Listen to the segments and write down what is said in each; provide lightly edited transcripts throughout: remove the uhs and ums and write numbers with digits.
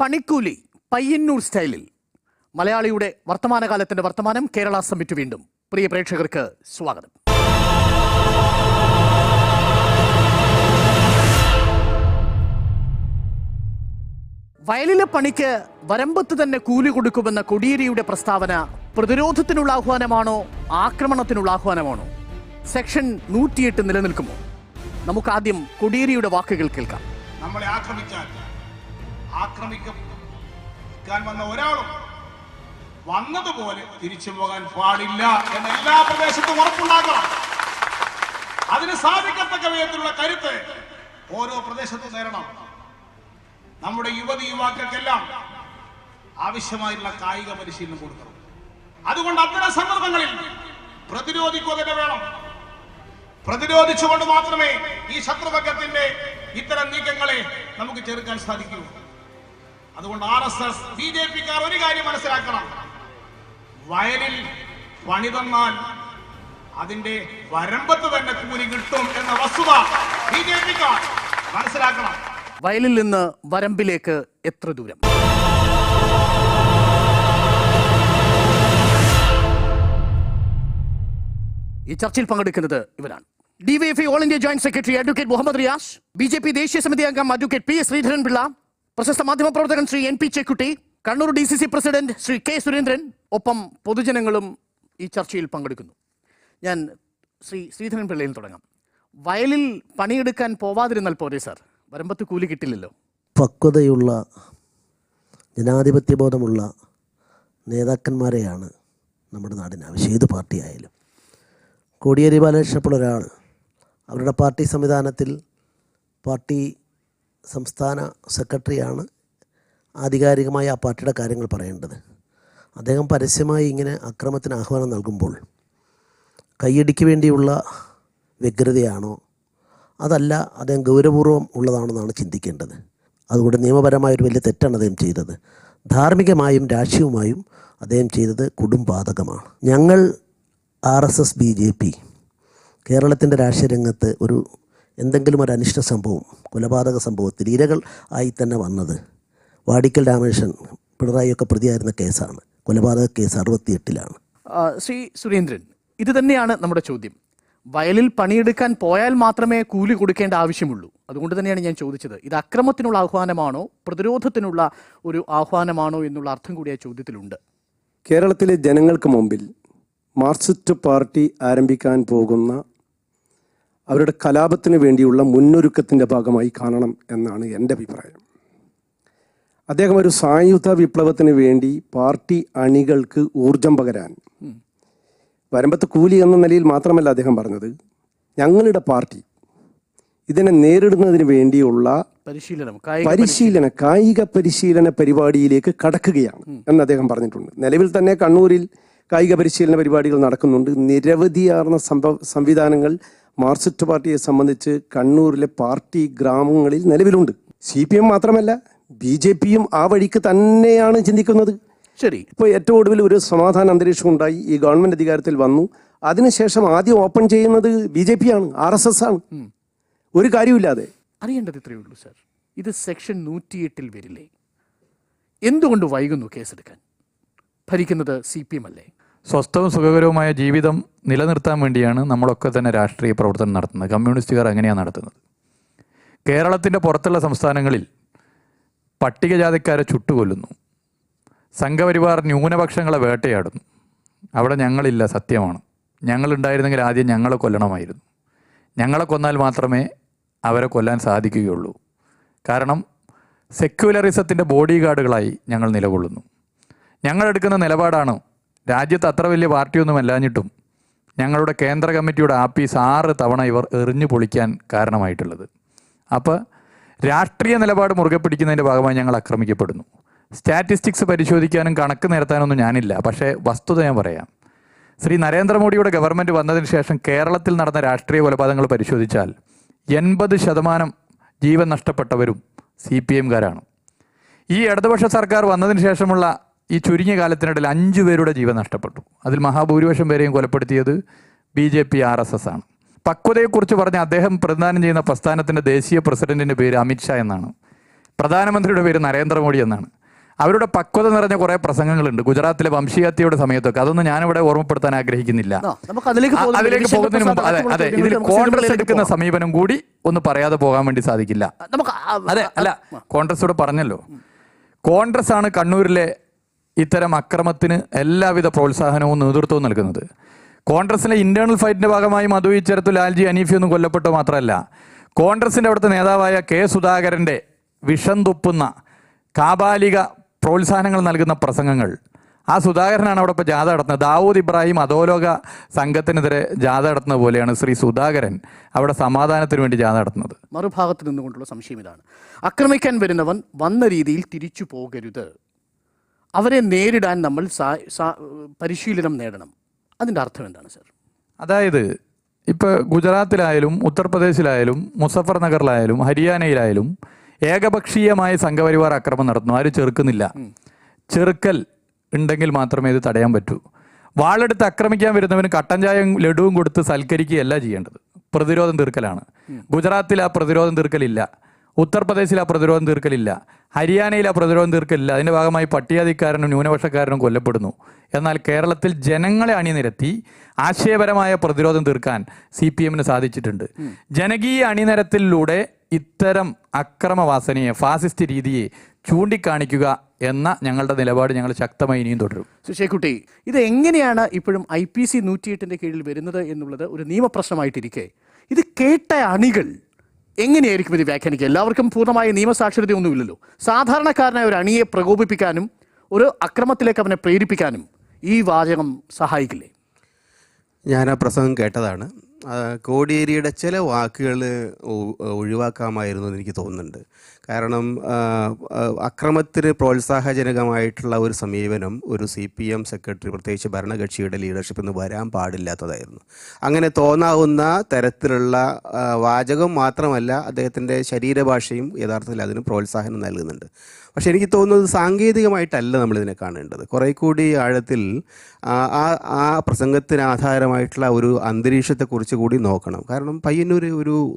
പണിക്കൂലി പയ്യന്നൂർ സ്റ്റൈലിൽ മലയാളിയുടെ വർത്തമാനകാലത്തിന്റെ വർത്തമാനം കേരള സമ്മിറ്റ് വീണ്ടും. പ്രിയ പ്രേക്ഷകർക്ക് സ്വാഗതം. വയലിലെ പണിക്ക് വരമ്പത്ത് തന്നെ കൂലി കൊടുക്കുമെന്ന കോടിയേരിയുടെ പ്രസ്താവന പ്രതിരോധത്തിനുള്ള ആഹ്വാനമാണോ ആക്രമണത്തിനുള്ള ആഹ്വാനമാണോ? സെക്ഷൻ 108 നിലനിൽക്കുമോ? നമുക്ക് ആദ്യം കോടിയേരിയുടെ വാക്കുകൾ കേൾക്കാം. നമ്മളെ ആക്രമിക്കാൻ വന്ന ഒരാളും വന്നതുപോലെ തിരിച്ചു പോകാൻ പാടില്ല എന്ന എല്ലാ പ്രദേശത്തും ഉറപ്പുണ്ടാക്കണം. അതിന് സാധിക്കത്തക്ക വിധത്തിലുള്ള കരുത്ത് ഓരോ പ്രദേശത്തും നേരണം. നമ്മുടെ യുവാക്കൾക്കെല്ലാം ആവശ്യമായിട്ടുള്ള കായിക പരിശീലനം കൊടുക്കണം. അതുകൊണ്ട് അത്തരം സന്ദർഭങ്ങളിൽ പ്രതിരോധിക്കുക തന്നെ വേണം. പ്രതിരോധിച്ചുകൊണ്ട് മാത്രമേ ഈ ശത്രുപക്ഷത്തിന്റെ ഇത്തരം നീക്കങ്ങളെ നമുക്ക് ചെറുക്കാൻ സാധിക്കൂ. അതുകൊണ്ട് RSS BJP-ക്കാർ ഒരു കാര്യം മനസ്സിലാക്കണം. വയലിൽ പണി തന്നാൽ അതിന്റെ വരമ്പത്ത് തന്നെ കൂലി കിട്ടും എന്ന വസ്തുത BJP-ക്കാർ മനസ്സിലാക്കണം. വയലിൽ നിന്ന് വരമ്പിലേക്ക് എത്ര ദൂരം? ഈ ചർച്ചയിൽ പങ്കെടുക്കുന്നത് ഇവരാണ്: DYFI all India joint secretary advocate Muhammad Riyas, BJP ദേശീയ സമിതി അംഗം അഡ്വക്കേറ്റ് PS ശ്രീധരൻപിള്ള, പ്രശസ്ത മാധ്യമപ്രവർത്തകൻ Shri NP Chekkutty, Kannur DCC president Shri K Surendran, ഒപ്പം പൊതുജനങ്ങളും ഈ ചർച്ചയിൽ പങ്കെടുക്കുന്നു. ഞാൻ ശ്രീ ശ്രീധരൻപിള്ളയിൽ തുടങ്ങാം. വയലിൽ പണിയെടുക്കാൻ പോവാതിരുന്നാൽ പോരെ സാർ? വരമ്പത്ത് കൂലി കിട്ടില്ലല്ലോ. പക്വതയുള്ള ജനാധിപത്യബോധമുള്ള നേതാക്കന്മാരെയാണ് നമ്മുടെ നാടിന് ആവശ്യം. ഏത് പാർട്ടി ആയാലും. കോടിയേരി ബാലകൃഷ്ണൻ ഒരാൾ അവരുടെ പാർട്ടി സംവിധാനത്തിൽ പാർട്ടി സംസ്ഥാന സെക്രട്ടറിയാണ് ആധികാരികമായി ആ പാർട്ടിയുടെ കാര്യങ്ങൾ പറയേണ്ടത്. അദ്ദേഹം പരസ്യമായി ഇങ്ങനെ അക്രമത്തിന് ആഹ്വാനം നൽകുമ്പോൾ കയ്യടിക്ക് വേണ്ടിയുള്ള വ്യഗ്രതയാണോ അതല്ല അദ്ദേഹം ഗൗരവപൂർവ്വം ഉള്ളതാണെന്നാണ് ചിന്തിക്കേണ്ടത്. അതുകൊണ്ട് നിയമപരമായൊരു വലിയ തെറ്റാണ് അദ്ദേഹം ചെയ്തത്. ധാർമ്മികമായും രാഷ്ട്രീയവുമായും അദ്ദേഹം ചെയ്തത് കൊടുംപാതകമാണ്. ഞങ്ങൾ RSS BJP കേരളത്തിൻ്റെ രാഷ്ട്രീയ രംഗത്ത് എന്തെങ്കിലും ഒരു അനിഷ്ട സംഭവം, കൊലപാതക സംഭവത്തിൽ ഇരകൾ ആയി തന്നെ വന്നത് വാടിക്കൽ രാമകൃഷ്ണൻ പിണറായിയൊക്കെ പ്രതിയായിരുന്ന കേസാണ്. കൊലപാതക കേസ് 68-ലാണ്. ശ്രീ സുരേന്ദ്രൻ, ഇത് തന്നെയാണ് നമ്മുടെ ചോദ്യം. വയലിൽ പണിയെടുക്കാൻ പോയാൽ മാത്രമേ കൂലി കൊടുക്കേണ്ട ആവശ്യമുള്ളൂ. അതുകൊണ്ട് തന്നെയാണ് ഞാൻ ചോദിച്ചത്, ഇത് അക്രമത്തിനുള്ള ആഹ്വാനമാണോ പ്രതിരോധത്തിനുള്ള ഒരു ആഹ്വാനമാണോ എന്നുള്ള അർത്ഥം കൂടി ആ ചോദ്യത്തിലുണ്ട്. കേരളത്തിലെ ജനങ്ങൾക്ക് മുമ്പിൽ മാർക്സിസ്റ്റ് പാർട്ടി ആരംഭിക്കാൻ പോകുന്ന അവരുടെ കലാപത്തിന് വേണ്ടിയുള്ള മുന്നൊരുക്കത്തിൻ്റെ ഭാഗമായി കാണണം എന്നാണ് എൻ്റെ അഭിപ്രായം. അദ്ദേഹം ഒരു സായുധ വിപ്ലവത്തിന് വേണ്ടി പാർട്ടി അണികൾക്ക് ഊർജം പകരാൻ വരമ്പത്ത് കൂലി എന്ന നിലയിൽ മാത്രമല്ല അദ്ദേഹം പറഞ്ഞത്, ഞങ്ങളുടെ പാർട്ടി ഇതിനെ നേരിടുന്നതിന് വേണ്ടിയുള്ള കായിക പരിശീലന പരിപാടിയിലേക്ക് കടക്കുകയാണ് എന്ന് അദ്ദേഹം പറഞ്ഞിട്ടുണ്ട്. നിലവിൽ തന്നെ കണ്ണൂരിൽ കായിക പരിശീലന പരിപാടികൾ നടക്കുന്നുണ്ട്. നിരവധിയാർന്ന സംവിധാനങ്ങൾ മാർക്സിസ്റ്റ് പാർട്ടിയെ സംബന്ധിച്ച് കണ്ണൂരിലെ പാർട്ടി ഗ്രാമങ്ങളിൽ നിലവിലുണ്ട്. CPM മാത്രമല്ല BJP-യും ആ വഴിക്ക് തന്നെയാണ് ചിന്തിക്കുന്നത്. ശരി, ഇപ്പോൾ ഏറ്റവും ഒടുവിൽ ഒരു സമാധാന അന്തരീക്ഷം ഉണ്ടായി. ഈ ഗവൺമെന്റ് അധികാരത്തിൽ വന്നു. അതിനുശേഷം ആദ്യം ഓപ്പൺ ചെയ്യുന്നത് BJP-ആണ്, RSS ആണ്. ഒരു കാര്യമില്ലാതെ അറിയേണ്ടത് ഇത്രയേ ഉള്ളൂ സാർ. ഇത് സെക്ഷൻ 108 വരില്ലേ? എന്തുകൊണ്ട് വൈകുന്നു കേസെടുക്കാൻ? ഭരിക്കുന്നത് CPM അല്ലേ? സ്വസ്ഥവും സുഖകരവുമായ ജീവിതം നിലനിർത്താൻ വേണ്ടിയാണ് നമ്മളൊക്കെ തന്നെ രാഷ്ട്രീയ പ്രവർത്തനം നടത്തുന്നത്. കമ്മ്യൂണിസ്റ്റുകാർ അങ്ങനെയാണ് നടത്തുന്നത്. കേരളത്തിൻ്റെ പുറത്തുള്ള സംസ്ഥാനങ്ങളിൽ പട്ടികജാതിക്കാരെ ചുട്ടുകൊല്ലുന്നു, സംഘപരിവാർ ന്യൂനപക്ഷങ്ങളെ വേട്ടയാടുന്നു. അവിടെ ഞങ്ങളില്ല, സത്യമാണ്. ഞങ്ങളുണ്ടായിരുന്നെങ്കിൽ ആദ്യം ഞങ്ങളെ കൊല്ലണമായിരുന്നു. ഞങ്ങളെ കൊന്നാൽ മാത്രമേ അവരെ കൊല്ലാൻ സാധിക്കുകയുള്ളൂ. കാരണം സെക്യുലറിസത്തിൻ്റെ ബോഡി ഗാർഡുകളായി ഞങ്ങൾ നിലകൊള്ളുന്നു. ഞങ്ങളെടുക്കുന്ന നിലപാടാണ് രാജ്യത്ത് അത്ര വലിയ പാർട്ടിയൊന്നും അല്ലാഞ്ഞിട്ടും ഞങ്ങളുടെ കേന്ദ്ര കമ്മിറ്റിയുടെ ആപ്പീസ് 6 തവണ ഇവർ എറിഞ്ഞു പൊളിക്കാൻ കാരണമായിട്ടുള്ളത്. അപ്പോൾ രാഷ്ട്രീയ നിലപാട് മുറുകെ പിടിക്കുന്നതിൻ്റെ ഭാഗമായി ഞങ്ങൾ ആക്രമിക്കപ്പെടുന്നു. സ്റ്റാറ്റിസ്റ്റിക്സ് പരിശോധിക്കാനും കണക്ക് നിരത്താനൊന്നും ഞാനില്ല. പക്ഷേ വസ്തുത ഞാൻ പറയാം. ശ്രീ നരേന്ദ്രമോദിയുടെ ഗവൺമെൻറ് വന്നതിന് ശേഷം കേരളത്തിൽ നടന്ന രാഷ്ട്രീയ കൊലപാതകങ്ങൾ പരിശോധിച്ചാൽ 80% ജീവൻ നഷ്ടപ്പെട്ടവരും CPM-കാരാണ്. ഈ ഇടതുപക്ഷ സർക്കാർ വന്നതിന് ശേഷമുള്ള ഈ ചുരുങ്ങിയ കാലത്തിനിടയിൽ 5 പേരുടെ ജീവൻ നഷ്ടപ്പെട്ടു. അതിൽ മഹാഭൂരിപക്ഷം പേരെയും കൊലപ്പെടുത്തിയത് BJP RSS ആണ്. പക്വതയെക്കുറിച്ച് പറഞ്ഞ അദ്ദേഹം പ്രതിദാനം ചെയ്യുന്ന പ്രസ്ഥാനത്തിൻ്റെ ദേശീയ പ്രസിഡന്റിൻ്റെ പേര് അമിത്ഷാ എന്നാണ്. പ്രധാനമന്ത്രിയുടെ പേര് നരേന്ദ്രമോദി എന്നാണ്. അവരുടെ പക്വത നിറഞ്ഞ കുറേ പ്രസംഗങ്ങളുണ്ട് ഗുജറാത്തിലെ വംശീയതയുടെ സമയത്തൊക്കെ. അതൊന്നും ഞാനിവിടെ ഓർമ്മപ്പെടുത്താൻ ആഗ്രഹിക്കുന്നില്ല. അതിലേക്ക് പോകുന്നതിന് മുമ്പ് അതെ ഇതിൽ കോൺഗ്രസ് എടുക്കുന്ന സമീപനം കൂടി ഒന്ന് പറയാതെ പോകാൻ വേണ്ടി സാധിക്കില്ല. അതെ അല്ല, കോൺഗ്രസോട് പറഞ്ഞല്ലോ, കോൺഗ്രസ് ആണ് കണ്ണൂരിലെ ഇത്തരം അക്രമത്തിന് എല്ലാവിധ പ്രോത്സാഹനവും നേതൃത്വവും നൽകുന്നത്. കോൺഗ്രസിലെ ഇന്റേണൽ ഫൈറ്റിന്റെ ഭാഗമായി മധു ഇച്ചരത്തു, ലാൽജി, അനീഫി ഒന്നും കൊല്ലപ്പെട്ടു മാത്രമല്ല, കോൺഗ്രസിന്റെ അവിടുത്തെ നേതാവായ കെ സുധാകരന്റെ വിഷം തുപ്പുന്ന കാബാലിക പ്രോത്സാഹനങ്ങൾ നൽകുന്ന പ്രസംഗങ്ങൾ, ആ സുധാകരനാണ് അവിടെ ഇപ്പോൾ ജാഥ നടത്തുന്നത്. ദാവൂദ് ഇബ്രാഹിം അധോലോക സംഘത്തിനെതിരെ ജാഥ നടത്തുന്ന പോലെയാണ് ശ്രീ സുധാകരൻ അവിടെ സമാധാനത്തിന് വേണ്ടി ജാഥ നടത്തുന്നത്. മറുഭാഗത്ത് നിന്നുകൊണ്ടുള്ള സംശയം ഇതാണ്: ആക്രമിക്കാൻ വരുന്നവൻ വന്ന രീതിയിൽ തിരിച്ചു പോകരുത്, അവരെ നേരിടാൻ നമ്മൾ പരിശീലനം നേടണം. അതിൻ്റെ അർത്ഥം എന്താണ് സർ? അതായത് ഇപ്പോൾ ഗുജറാത്തിലായാലും ഉത്തർപ്രദേശിലായാലും മുസഫർ നഗറിലായാലും ഹരിയാനയിലായാലും ഏകപക്ഷീയമായ സംഘപരിവാർ ആക്രമണം നടത്തുന്നു. ആരും ചെറുക്കുന്നില്ല. ചെറുക്കൽ ഉണ്ടെങ്കിൽ മാത്രമേ ഇത് തടയാൻ പറ്റൂ. വാളെടുത്ത് ആക്രമിക്കാൻ വരുന്നവന് കട്ടൻ ചായയും ലഡുവും കൊടുത്ത് സൽക്കരിക്കുകയല്ല ചെയ്യേണ്ടത്, പ്രതിരോധം തീർക്കലാണ്. ഗുജറാത്തിൽ ആ പ്രതിരോധം തീർക്കലില്ല, ഉത്തർപ്രദേശിൽ ആ പ്രതിരോധം തീർക്കലില്ല, ഹരിയാനയിൽ ആ പ്രതിരോധം തീർക്കലില്ല. അതിൻ്റെ ഭാഗമായി പട്ടികജാതിക്കാരനും ന്യൂനപക്ഷക്കാരനും കൊല്ലപ്പെടുന്നു. എന്നാൽ കേരളത്തിൽ ജനങ്ങളെ അണിനിരത്തി ആശയപരമായ പ്രതിരോധം തീർക്കാൻ CPM-ന് സാധിച്ചിട്ടുണ്ട്. ജനകീയ അണിനിരത്തിലൂടെ ഇത്തരം അക്രമവാസനയെ, ഫാസിസ്റ്റ് രീതിയെ ചൂണ്ടിക്കാണിക്കുക എന്ന ഞങ്ങളുടെ നിലപാട് ഞങ്ങൾ ശക്തമായി ഇനിയും തുടരും. സുശേക്കുട്ടി, ഇത് എങ്ങനെയാണ് ഇപ്പോഴും IPC 108 കീഴിൽ വരുന്നത് എന്നുള്ളത് ഒരു നിയമപ്രശ്നമായിട്ടിരിക്കെ ഇത് കേട്ട അണികൾ എങ്ങനെയായിരിക്കും ഇത് വ്യാഖ്യാനിക്കുക? എല്ലാവർക്കും പൂർണ്ണമായ നിയമസാക്ഷരതയൊന്നുമില്ലല്ലോ. സാധാരണക്കാരനായ ഒരു അണിയെ പ്രകോപിപ്പിക്കാനും ഒരു അക്രമത്തിലേക്ക് അവനെ പ്രേരിപ്പിക്കാനും ഈ വാചകം സഹായിക്കില്ലേ? ഞാൻ ആ പ്രസംഗം കേട്ടതാണ്. കോടിയേരിയുടെ ചില വാക്കുകൾ ഒഴിവാക്കാമായിരുന്നു എന്ന് എനിക്ക് തോന്നുന്നുണ്ട്. കാരണം അക്രമത്തിന് പ്രോത്സാഹജനകമായിട്ടുള്ള ഒരു സമീപനം ഒരു CPM സെക്രട്ടറി, പ്രത്യേകിച്ച് ഭരണകക്ഷിയുടെ ലീഡർഷിപ്പിൽ നിന്ന് വരാൻ പാടില്ലാത്തതായിരുന്നു. അങ്ങനെ തോന്നാവുന്ന തരത്തിലുള്ള വാചകം മാത്രമല്ല, അദ്ദേഹത്തിൻ്റെ ശരീരഭാഷയും യഥാർത്ഥത്തിൽ അതിന് പ്രോത്സാഹനം നൽകുന്നുണ്ട്. പക്ഷേ എനിക്ക് തോന്നുന്നത് സാങ്കേതികമായിട്ടല്ല നമ്മളിതിനെ കാണേണ്ടത്, കുറേ കൂടി ആഴത്തിൽ ആ പ്രസംഗത്തിന് ആധാരമായിട്ടുള്ള ഒരു അന്തരീക്ഷത്തെക്കുറിച്ച് കൂടി നോക്കണം. കാരണം പയ്യന്നൂർ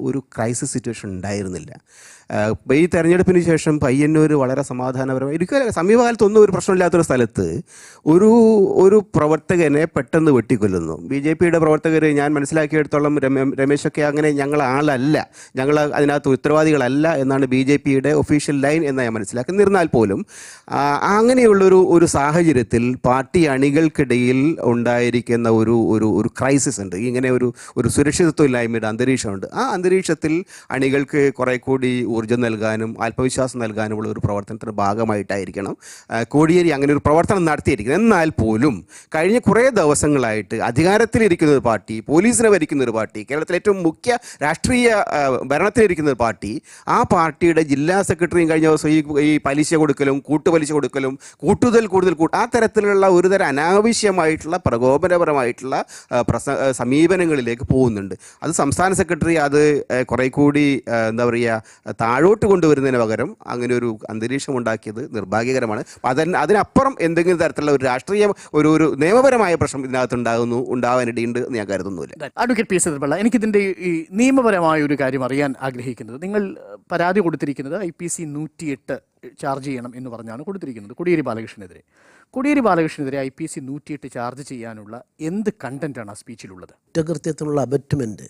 ഒരു ക്രൈസിസ് സിറ്റുവേഷൻ ഉണ്ടായിരുന്നില്ല. ഈ തെരഞ്ഞെടുപ്പിന് ശേഷം പയ്യന്നൂർ വളരെ സമാധാനപരമായി ഇരിക്കുക. സമീപകാലത്തൊന്നും ഒരു പ്രശ്നമില്ലാത്തൊരു സ്ഥലത്ത് ഒരു പ്രവർത്തകനെ പെട്ടെന്ന് വെട്ടിക്കൊല്ലുന്നു. BJPയുടെ പ്രവർത്തകർ, ഞാൻ മനസ്സിലാക്കിയെടുത്തോളം രമേശൊക്കെ അങ്ങനെ ഞങ്ങൾ ആളല്ല, ഞങ്ങൾ അതിനകത്ത് ഉത്തരവാദികളല്ല എന്നാണ് BJPയുടെ ഒഫീഷ്യൽ ലൈൻ എന്ന് ഞാൻ മനസ്സിലാക്കുന്നത്. എന്നിരുന്നാൽ പോലും അങ്ങനെയുള്ളൊരു സാഹചര്യത്തിൽ പാർട്ടി അണികൾക്കിടയിൽ ഉണ്ടായിരിക്കുന്ന ഒരു ക്രൈസിസ് ഉണ്ട്. ഇങ്ങനെ ഒരു സുരക്ഷിതത്വമില്ലായ്മയുടെ അന്തരീക്ഷമുണ്ട്. ആ അന്തരീക്ഷത്തിൽ അണികൾക്ക് കുറേ കൂടി ഊർജ്ജം നൽകാനും ആത്മവിശ്വാസം നൽകാനുമുള്ള ഒരു പ്രവർത്തനത്തിൻ്റെ ഭാഗമായിട്ടായിരിക്കണം കോടിയേരി അങ്ങനെ ഒരു പ്രവർത്തനം നടത്തിയിരിക്കുന്നത്. എന്നാൽ പോലും കഴിഞ്ഞ കുറേ ദിവസങ്ങളായിട്ട് അധികാരത്തിലിരിക്കുന്ന ഒരു പാർട്ടി, പോലീസിനെ ഭരിക്കുന്ന ഒരു പാർട്ടി, കേരളത്തിലെ ഏറ്റവും മുഖ്യ രാഷ്ട്രീയ ഭരണത്തിലിരിക്കുന്ന ഒരു പാർട്ടി, ആ പാർട്ടിയുടെ ജില്ലാ സെക്രട്ടറിയും കഴിഞ്ഞ ദിവസം ഈ പലിശ കൊടുക്കലും കൂട്ടുപലിശ കൊടുക്കലും കൂടുതൽ ആ തരത്തിലുള്ള ഒരുതരം അനാവശ്യമായിട്ടുള്ള പ്രകോപനപരമായിട്ടുള്ള സമീപനങ്ങളിലേക്ക് പോകുന്നുണ്ട്. അത് സംസ്ഥാന സെക്രട്ടറി അത് കുറേ കൂടി എന്താ പറയുക താഴോട്ട് കൊണ്ടുവരുന്നതിന് പകരം അങ്ങനെ ഒരു അന്തരീക്ഷം ഉണ്ടാക്കിയത് നിർഭാഗ്യകരമാണ്. അതിനപ്പുറം എന്തെങ്കിലും തരത്തിലുള്ള ഒരു രാഷ്ട്രീയ ഒരു നിയമപരമായ പ്രശ്നം ഇതിനകത്ത് ഉണ്ടാവാനിടയുണ്ട് എന്ന് ഞാൻ കരുതുന്നില്ല. Advocate P. സദർപിള്ള, എനിക്കിതിൻ്റെ ഈ നിയമപരമായ ഒരു കാര്യം അറിയാൻ ആഗ്രഹിക്കുന്നത്, നിങ്ങൾ പരാതി കൊടുത്തിരിക്കുന്നത് IPC 108 ചാർജ് ചെയ്യണം എന്ന് പറഞ്ഞാണ് കൊടുത്തിരിക്കുന്നത് കോടിയേരി ബാലകൃഷ്ണനെതിരെ. കോടിയേരി ബാലകൃഷ്ണനെതിരെ IPC 108 ചാർജ് ചെയ്യാനുള്ള എന്ത് കണ്ടന്റാണ് ആ സ്പീച്ചിലുള്ളത്? കുറ്റകൃത്യത്തിനുള്ള അബറ്റ്മെൻറ്റ്,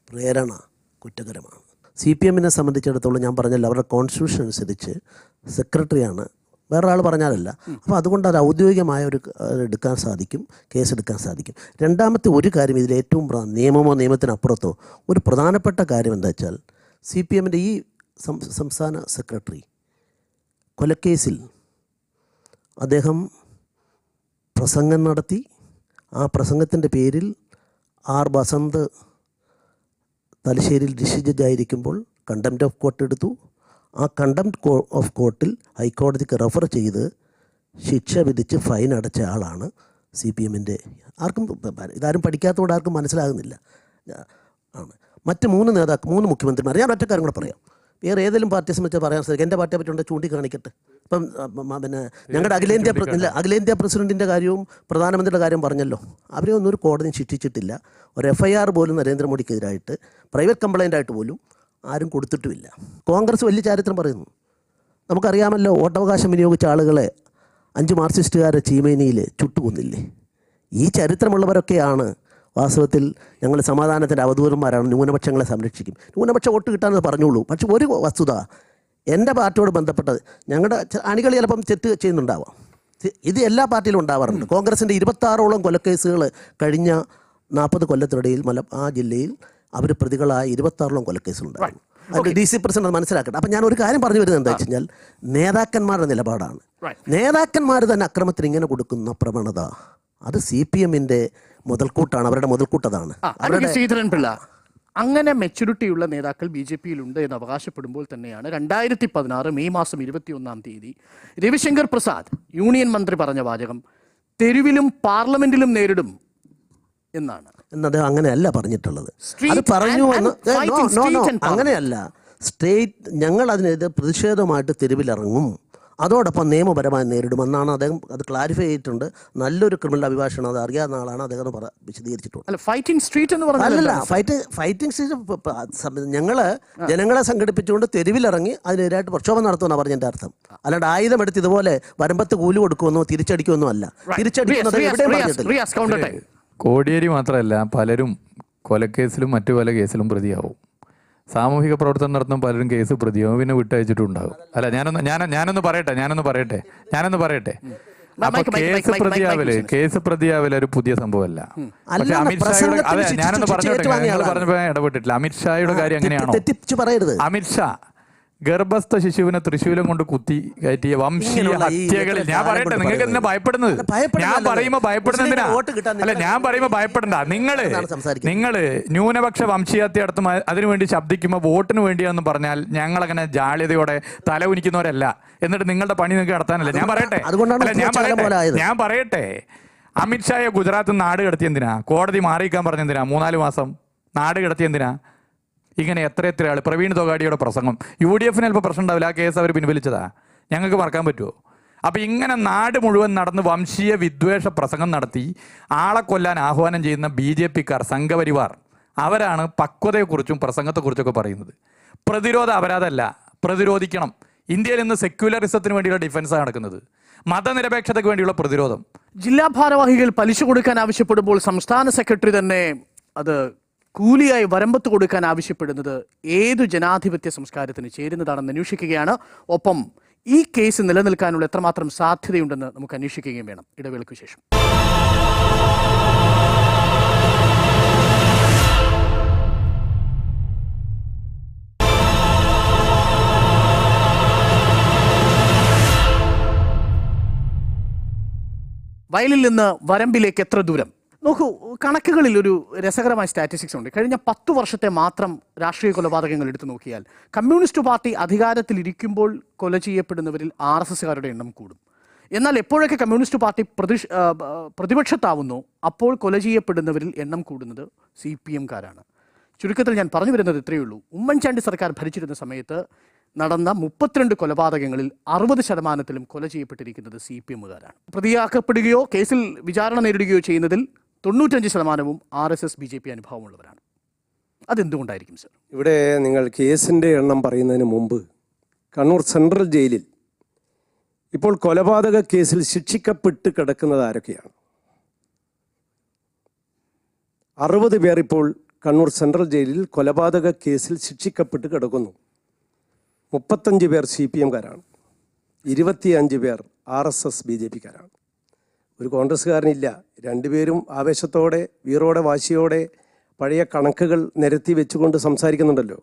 പ്രേരണ കുറ്റകരമാണ്. CPM-നെ സംബന്ധിച്ചിടത്തോളം ഞാൻ പറഞ്ഞല്ലോ, അവരുടെ കോൺസ്റ്റിറ്റ്യൂഷൻ അനുസരിച്ച് സെക്രട്ടറിയാണ്, വേറെ ആൾ പറഞ്ഞാലല്ല. അപ്പോൾ അതുകൊണ്ട് അത് ഔദ്യോഗികമായ ഒരു എടുക്കാൻ സാധിക്കും, കേസെടുക്കാൻ സാധിക്കും. രണ്ടാമത്തെ ഒരു കാര്യം, ഇതിൽ ഏറ്റവും നിയമമോ നിയമത്തിനപ്പുറത്തോ ഒരു പ്രധാനപ്പെട്ട കാര്യം എന്താ വെച്ചാൽ, CPM-ൻ്റെ ഈ സംസ്ഥാന സെക്രട്ടറി കൊലക്കേസിൽ അദ്ദേഹം പ്രസംഗം നടത്തി. ആ പ്രസംഗത്തിൻ്റെ പേരിൽ ബസന്ത് തലശ്ശേരിയിൽ ഡിസ്ട്രിക്ട് ജഡ്ജായിരിക്കുമ്പോൾ കണ്ടംപ്റ്റ് ഓഫ് കോർട്ട് എടുത്തു. ആ കണ്ടംപ്റ്റ് ഓഫ് കോർട്ടിൽ ഹൈക്കോടതിക്ക് റെഫർ ചെയ്ത് ശിക്ഷ വിധിച്ച് ഫൈൻ അടച്ച ആളാണ് CPM-ൻ്റെ. ഇതാരും പഠിക്കാത്തതുകൊണ്ട് ആർക്കും മനസ്സിലാകുന്നില്ല ആണ്. മറ്റ് 3 മുഖ്യമന്ത്രിമാർ, ഞാൻ ഒറ്റ കാര്യം കൂടെ പറയാം, വേറെ ഏതെങ്കിലും പാർട്ടിയെ സംബന്ധിച്ച് പറയാൻ സാധിക്കും. എൻ്റെ പാർട്ടിയെ പറ്റി ചൂണ്ടിക്കാണിക്കട്ടെ. ഇപ്പം പിന്നെ ഞങ്ങളുടെ അഖിലേന്ത്യാ പ്രസിഡൻറ്റിൻ്റെ കാര്യവും പ്രധാനമന്ത്രിയുടെ കാര്യം പറഞ്ഞല്ലോ, അവരെ ഒന്നും ഒരു കോടതിയും ശിക്ഷിച്ചിട്ടില്ല. ഒരു FIR പോലും നരേന്ദ്രമോദിക്കെതിരായിട്ട് പ്രൈവറ്റ് കംപ്ലൈൻ്റ് ആയിട്ട് പോലും ആരും കൊടുത്തിട്ടുമില്ല. കോൺഗ്രസ് വലിയ ചരിത്രം പറയുന്നു. നമുക്കറിയാമല്ലോ, വോട്ടവകാശം വിനിയോഗിച്ച ആളുകളെ 5 മാർക്സിസ്റ്റുകാരെ ചീമേനിയിൽ ചുട്ടുകൊന്നില്ലേ? ഈ ചരിത്രമുള്ളവരൊക്കെയാണ് വാസ്തവത്തിൽ ഞങ്ങൾ സമാധാനത്തിൻ്റെ അവധൂതന്മാരാണ്, ന്യൂനപക്ഷങ്ങളെ സംരക്ഷിക്കും. ന്യൂനപക്ഷ വോട്ട് കിട്ടാമെന്ന് പറഞ്ഞോളൂ. പക്ഷെ ഒരു വസ്തുത, എൻ്റെ പാർട്ടിയോട് ബന്ധപ്പെട്ടത് ഞങ്ങളുടെ അണികൾ ചിലപ്പം തെറ്റ് ചെയ്യുന്നുണ്ടാവാം. ഇത് എല്ലാ പാർട്ടിയിലും ഉണ്ടാവാറുണ്ട്. കോൺഗ്രസിൻ്റെ 26ഓളം കൊലക്കേസുകൾ കഴിഞ്ഞ 40 കൊല്ലത്തിനിടയിൽ ആ ജില്ലയിൽ അവർ പ്രതികളായ 26ഓളം കൊലക്കേസുകളുണ്ടായിരുന്നു. അതിൻ്റെ DC പ്രസിഡന്റ് മനസ്സിലാക്കട്ടെ. അപ്പം ഞാൻ ഒരു കാര്യം പറഞ്ഞു വരുന്നത് എന്താ വെച്ച് കഴിഞ്ഞാൽ, നേതാക്കന്മാരുടെ നിലപാടാണ്. നേതാക്കന്മാർ തന്നെ അക്രമത്തിന് ഇങ്ങനെ കൊടുക്കുന്ന പ്രവണത അത് CPMന്റെ മുതൽക്കൂട്ടാണ്, അവരുടെ മുതൽക്കൂട്ടതാണ്. ശ്രീധരൻപിള്ള, അങ്ങനെ മെച്യൂരിറ്റിയുള്ള നേതാക്കൾ BJPയിലുണ്ട് എന്ന് അവകാശപ്പെടുമ്പോൾ തന്നെയാണ് 2016 മെയ് മാസം 21-ാം തീയതി രവിശങ്കർ പ്രസാദ് യൂണിയൻ മന്ത്രി പറഞ്ഞ വാചകം തെരുവിലും പാർലമെന്റിലും നേരിടും എന്നാണ്. എന്നത് അങ്ങനെയല്ല പറഞ്ഞിട്ടുള്ളത്. അത് പറഞ്ഞു അങ്ങനെയല്ല. ഞങ്ങൾ അതിനെതിരെ പ്രതിഷേധമായിട്ട് തെരുവിലിറങ്ങും, അതോടൊപ്പം നിയമപരമായി നേരിടുമെന്നാണ് അദ്ദേഹം അത് ക്ലാരിഫൈ ചെയ്തിട്ടുണ്ട്. നല്ലൊരു ക്രിമിനൽ അഭിഭാഷകൻ, അത് അറിയാവുന്ന ആളാണ്, അദ്ദേഹം വിശദീകരിച്ചിട്ടുണ്ട്. അല്ലല്ല, ഫൈറ്റിംഗ് സ്ട്രീറ്റ് ഞങ്ങൾ ജനങ്ങളെ സംഘടിപ്പിച്ചുകൊണ്ട് തെരുവിലിറങ്ങി അതിനെതിരായിട്ട് പ്രക്ഷോഭം നടത്തുമെന്നാണ് പറഞ്ഞതിൻ്റെ അർത്ഥം. അല്ലാണ്ട് ആയുധം എടുത്ത് ഇതുപോലെ വരമ്പത്ത് കൂലി കൊടുക്കുമെന്നോ തിരിച്ചടിക്കുമെന്നോ അല്ല. തിരിച്ചടിക്കുന്നത് എവിടെയും പറഞ്ഞിട്ടില്ല. കോടിയേരി മാത്രമല്ല, പലരും കൊലക്കേസിലും മറ്റു പല കേസിലും പ്രതിയാവും. സാമൂഹിക പ്രവർത്തനം നടത്തുന്ന പലരും കേസ് പ്രതിയാവും, പിന്നെ വിട്ടയച്ചിട്ടുണ്ടാകും. അല്ല, ഞാനൊന്ന് പറയട്ടെ. അപ്പൊ കേസ് പ്രതിയാവല് ഒരു പുതിയ സംഭവമല്ല. പക്ഷെ അമിത്ഷായുടെ, അതെ, ഞാനൊന്ന് പറഞ്ഞപ്പോ ഇടപെട്ടിട്ടില്ല. അമിത്ഷായുടെ കാര്യം എങ്ങനെയാണോ, അമിത്ഷാ ഗർഭസ്ഥ ശിശുവിനെ തൃശ്ശൂലം കൊണ്ട് കുത്തി കയറ്റിയ വംശീയ ഹത്യകളിൽ, ഞാൻ പറയട്ടെ, നിങ്ങൾക്ക് എന്തിനാ ഭയപ്പെടുന്നത്? ഞാൻ പറയുമ്പോ ഭയപ്പെടുന്നതിനാ? അല്ല, ഞാൻ പറയുമ്പോ ഭയപ്പെടണ്ട. നിങ്ങള് ന്യൂനപക്ഷ വംശീയഹത്യ നടത്തും, അതിനുവേണ്ടി ശബ്ദിക്കുമ്പോൾ വോട്ടിന് വേണ്ടിയാന്ന് പറഞ്ഞാൽ ഞങ്ങളങ്ങനെ ജാള്യതയോടെ തല ഉനിക്കുന്നവരല്ല. എന്നിട്ട് നിങ്ങളുടെ പണി നിങ്ങൾക്ക് നടത്താനല്ല. ഞാൻ പറയട്ടെ, അമിത്ഷായെ ഗുജറാത്ത് നാട് കടത്തിയെന്തിനാ? കോടതി മാറിയിക്കാൻ പറഞ്ഞെന്തിനാ? 3-4 മാസം നാട് കടത്തിയെന്തിനാ? ഇങ്ങനെ എത്ര ആൾ, പ്രവീൺ തൊഗാഡിയുടെ പ്രസംഗം UDF ചിലപ്പോൾ പ്രശ്നം ഉണ്ടാവില്ല, ആ കേസ് അവർ പിൻവലിച്ചതാ, ഞങ്ങൾക്ക് മറക്കാൻ പറ്റുമോ? അപ്പം ഇങ്ങനെ നാട് മുഴുവൻ നടന്ന് വംശീയ വിദ്വേഷ പ്രസംഗം നടത്തി ആളെ കൊല്ലാൻ ആഹ്വാനം ചെയ്യുന്ന BJPക്കാർ, സംഘപരിവാർ, അവരാണ് പക്വതയെക്കുറിച്ചും പ്രസംഗത്തെക്കുറിച്ചൊക്കെ പറയുന്നത്. പ്രതിരോധ അപരാധമല്ല, പ്രതിരോധിക്കണം. ഇന്ത്യയിൽ ഇന്ന് സെക്യുലറിസത്തിന് വേണ്ടിയുള്ള ഡിഫൻസാണ് നടക്കുന്നത്, മതനിരപേക്ഷതയ്ക്ക് വേണ്ടിയുള്ള പ്രതിരോധം. ജില്ലാ ഭാരവാഹികൾ പലിശ കൊടുക്കാൻ ആവശ്യപ്പെടുമ്പോൾ സംസ്ഥാന സെക്രട്ടറി തന്നെ അത് കൂലിയായി വരമ്പത്ത് കൊടുക്കാൻ ആവശ്യപ്പെടുന്നത് ഏതു ജനാധിപത്യ സംസ്കാരത്തിന് ചേരുന്നതാണെന്ന് അന്വേഷിക്കുകയാണ്. ഒപ്പം ഈ കേസ് നിലനിൽക്കാനുള്ള എത്രമാത്രം സാധ്യതയുണ്ടെന്ന് നമുക്ക് അന്വേഷിക്കുകയും വേണം. ഇടവേളയ്ക്ക് ശേഷം. വയലിൽ നിന്ന് വരമ്പിലേക്ക് എത്ര ദൂരം? നോക്കൂ, കണക്കുകളിൽ ഒരു രസകരമായ സ്റ്റാറ്റിസ്റ്റിക്സ് ഉണ്ട്. കഴിഞ്ഞ 10 വർഷത്തെ മാത്രം രാഷ്ട്രീയ കൊലപാതകങ്ങൾ എടുത്തു നോക്കിയാൽ കമ്മ്യൂണിസ്റ്റ് പാർട്ടി അധികാരത്തിലിരിക്കുമ്പോൾ കൊല ചെയ്യപ്പെടുന്നവരിൽ RSSകാരുടെ എണ്ണം കൂടും. എന്നാൽ എപ്പോഴൊക്കെ കമ്മ്യൂണിസ്റ്റ് പാർട്ടി പ്രതിപക്ഷത്താവുന്നു അപ്പോൾ കൊല ചെയ്യപ്പെടുന്നവരിൽ എണ്ണം കൂടുന്നത് CPMകാരാണ്. ചുരുക്കത്തിൽ ഞാൻ പറഞ്ഞു വരുന്നത് ഇത്രയേ ഉള്ളൂ. ഉമ്മൻചാണ്ടി സർക്കാർ ഭരിച്ചിരുന്ന സമയത്ത് നടന്ന 32 കൊലപാതകങ്ങളിൽ 60% കൊല ചെയ്യപ്പെട്ടിരിക്കുന്നത് CPMകാരാണ്. പ്രതിയാക്കപ്പെടുകയോ കേസിൽ വിചാരണ നേരിടുകയോ ചെയ്യുന്നതിൽ 95% RSS BJP അനുഭവമുള്ളവരാണ്. അതെന്തുകൊണ്ടായിരിക്കും സർ? ഇവിടെ നിങ്ങൾ കേസിൻ്റെ എണ്ണം പറയുന്നതിന് മുമ്പ് കണ്ണൂർ സെൻട്രൽ ജയിലിൽ ഇപ്പോൾ കൊലപാതക കേസിൽ ശിക്ഷിക്കപ്പെട്ട് കിടക്കുന്നത് ആരൊക്കെയാണ്? 60 പേർ ഇപ്പോൾ കണ്ണൂർ സെൻട്രൽ ജയിലിൽ കൊലപാതക കേസിൽ ശിക്ഷിക്കപ്പെട്ട് കിടക്കുന്നു. 35 പേർ CPMകാരാണ്, 25 പേർ RSS BJPക്കാരാണ്. ഒരു കോൺഗ്രസ്സുകാരനില്ല. 2 പേരും ആവേശത്തോടെ, വീറോടെ, വാശിയോടെ പഴയ കണക്കുകൾ നിരത്തി വെച്ചുകൊണ്ട് സംസാരിക്കുന്നുണ്ടല്ലോ.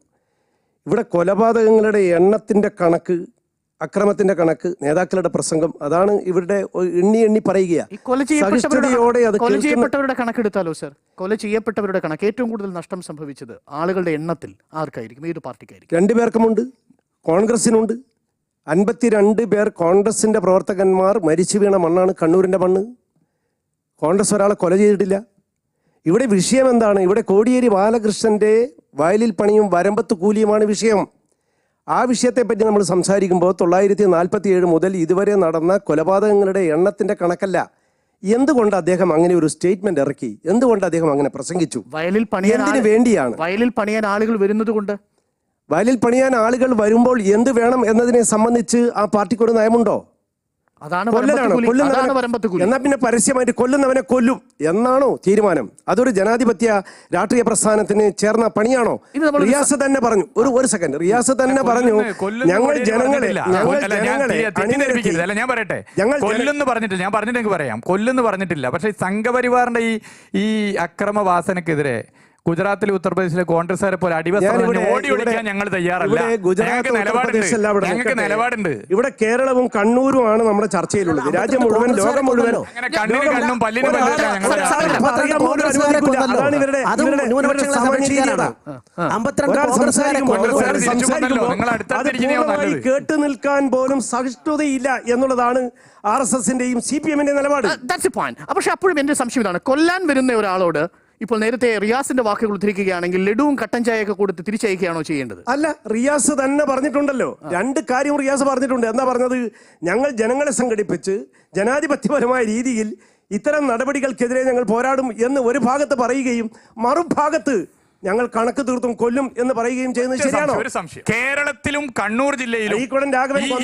ഇവിടെ കൊലപാതകങ്ങളുടെ എണ്ണത്തിൻ്റെ കണക്ക്, അക്രമത്തിന്റെ കണക്ക്, നേതാക്കളുടെ പ്രസംഗം, അതാണ് ഇവരുടെ എണ്ണി പറയുക. കൊല ചെയ്യപ്പെട്ടവരുടെ കണക്കെടുത്താലോ സർ? കൊല ചെയ്യപ്പെട്ടവരുടെ കണക്ക് ഏറ്റവും കൂടുതൽ നഷ്ടം സംഭവിച്ചത് ആളുകളുടെ എണ്ണത്തിൽ ആർക്കായിരിക്കും? ഏത് പാർട്ടിക്കായിരിക്കും? 2 പേർക്കുമുണ്ട്, കോൺഗ്രസിനുണ്ട്. 52 പേർ കോൺഗ്രസിന്റെ പ്രവർത്തകന്മാർ മരിച്ചു വീണ മണ്ണാണ് കണ്ണൂരിന്റെ മണ്ണ്. കോൺഗ്രസ് ഒരാളെ കൊല ചെയ്തിട്ടില്ല. ഇവിടെ വിഷയം എന്താണ്? ഇവിടെ കോടിയേരി ബാലകൃഷ്ണന്റെ വയലിൽ പണിയും വരമ്പത്ത് കൂലിയുമാണ് വിഷയം. ആ വിഷയത്തെപ്പറ്റി നമ്മൾ സംസാരിക്കുമ്പോൾ 947 മുതൽ ഇതുവരെ നടന്ന കൊലപാതകങ്ങളുടെ എണ്ണത്തിന്റെ കണക്കല്ല. എന്തുകൊണ്ട് അദ്ദേഹം അങ്ങനെ ഒരു സ്റ്റേറ്റ്മെന്റ് ഇറക്കി? എന്തുകൊണ്ട് അദ്ദേഹം അങ്ങനെ പ്രസംഗിച്ചു? വയലിൽ പണിയാൻ വേണ്ടിയാണ്. വയലിൽ പണിയാൻ ആളുകൾ വരുന്നത് കൊണ്ട്. വയലിൽ പണിയാൻ ആളുകൾ വരുമ്പോൾ എന്ത് വേണം എന്നതിനെ സംബന്ധിച്ച് ആ പാർട്ടിക്കൊരു നയമുണ്ടോ? അതാണ് കൊല്ലനാണോ? വരമ്പത്ത് കൂലി. എന്നാ പിന്നെ പരസ്യമായിട്ട് കൊല്ലുന്നവനെ കൊല്ലും എന്നാണോ തീരുമാനം? അതൊരു ജനാധിപത്യ രാഷ്ട്രീയ പ്രസ്ഥാനത്തിന് ചേർന്ന പണിയാണോ? റിയാസ് തന്നെ പറഞ്ഞു, ഒരു സെക്കൻഡ്, റിയാസ് തന്നെ പറഞ്ഞു, ഞങ്ങൾ ജനങ്ങളെ ഞാൻ പറയട്ടെ, കൊല്ലുന്ന് പറഞ്ഞിട്ടില്ല, ഞാൻ പറഞ്ഞിട്ടെങ്കിൽ പറയാം, കൊല്ലുന്ന് പറഞ്ഞിട്ടില്ല. പക്ഷേ സംഘപരിവാറിന്റെ ഈ അക്രമവാസനക്കെതിരെ ഗുജറാത്തിലെ ഉത്തർപ്രദേശിലെ കോൺഗ്രസ്സുകാരെ പോലെ ഓടി ഒളിക്കാൻ ഞങ്ങൾ തയ്യാറല്ല. ഞങ്ങൾക്ക് നിലപാടുണ്ട്. ഇവിടെ കേരളവും കണ്ണൂരുമാണ് നമ്മുടെ ചർച്ചയിലുള്ളത്. രാജ്യം മുഴുവൻ, ലോകം മുഴുവൻ കണ്ണിന് കണ്ണും പല്ലിന് പല്ലില്ല. അതാണ് ഇവരുടെ കേട്ടു നിൽക്കാൻ പോലും സഹിഷ്ണുതയില്ല എന്നുള്ളതാണ് RSSന്റെയും CPMന്റെയും നിലപാട്. പക്ഷെ അപ്പോഴും എന്റെ സംശയം ഇതാണ്, കൊല്ലാൻ വരുന്ന ഒരാളോട് ഇപ്പോൾ നേരത്തെ റിയാസിന്റെ വാക്കുകൾ ഉദ്ധരിക്കുകയാണെങ്കിൽ ലഡുവും കട്ടൻ ചായയൊക്കെ കൊടുത്ത് തിരിച്ചയക്കുകയാണോ ചെയ്യേണ്ടത്? അല്ല, റിയാസ് തന്നെ പറഞ്ഞിട്ടുണ്ടല്ലോ, രണ്ട് കാര്യം റിയാസ് പറഞ്ഞിട്ടുണ്ട്. എന്താ പറഞ്ഞത്? ഞങ്ങൾ ജനങ്ങളെ സംഘടിപ്പിച്ച് ജനാധിപത്യപരമായ രീതിയിൽ ഇത്തരം നടപടികൾക്കെതിരെ ഞങ്ങൾ പോരാടും എന്ന് ഒരു ഭാഗത്ത് പറയുകയും മറുഭാഗത്ത് ഞങ്ങൾ കണക്ക് തീർത്തും കൊല്ലും എന്ന് പറയുകയും ചെയ്യുന്നത് ശരിയാണോ? ഒരു സംശയം, കേരളത്തിലും കണ്ണൂർ ജില്ലയിലും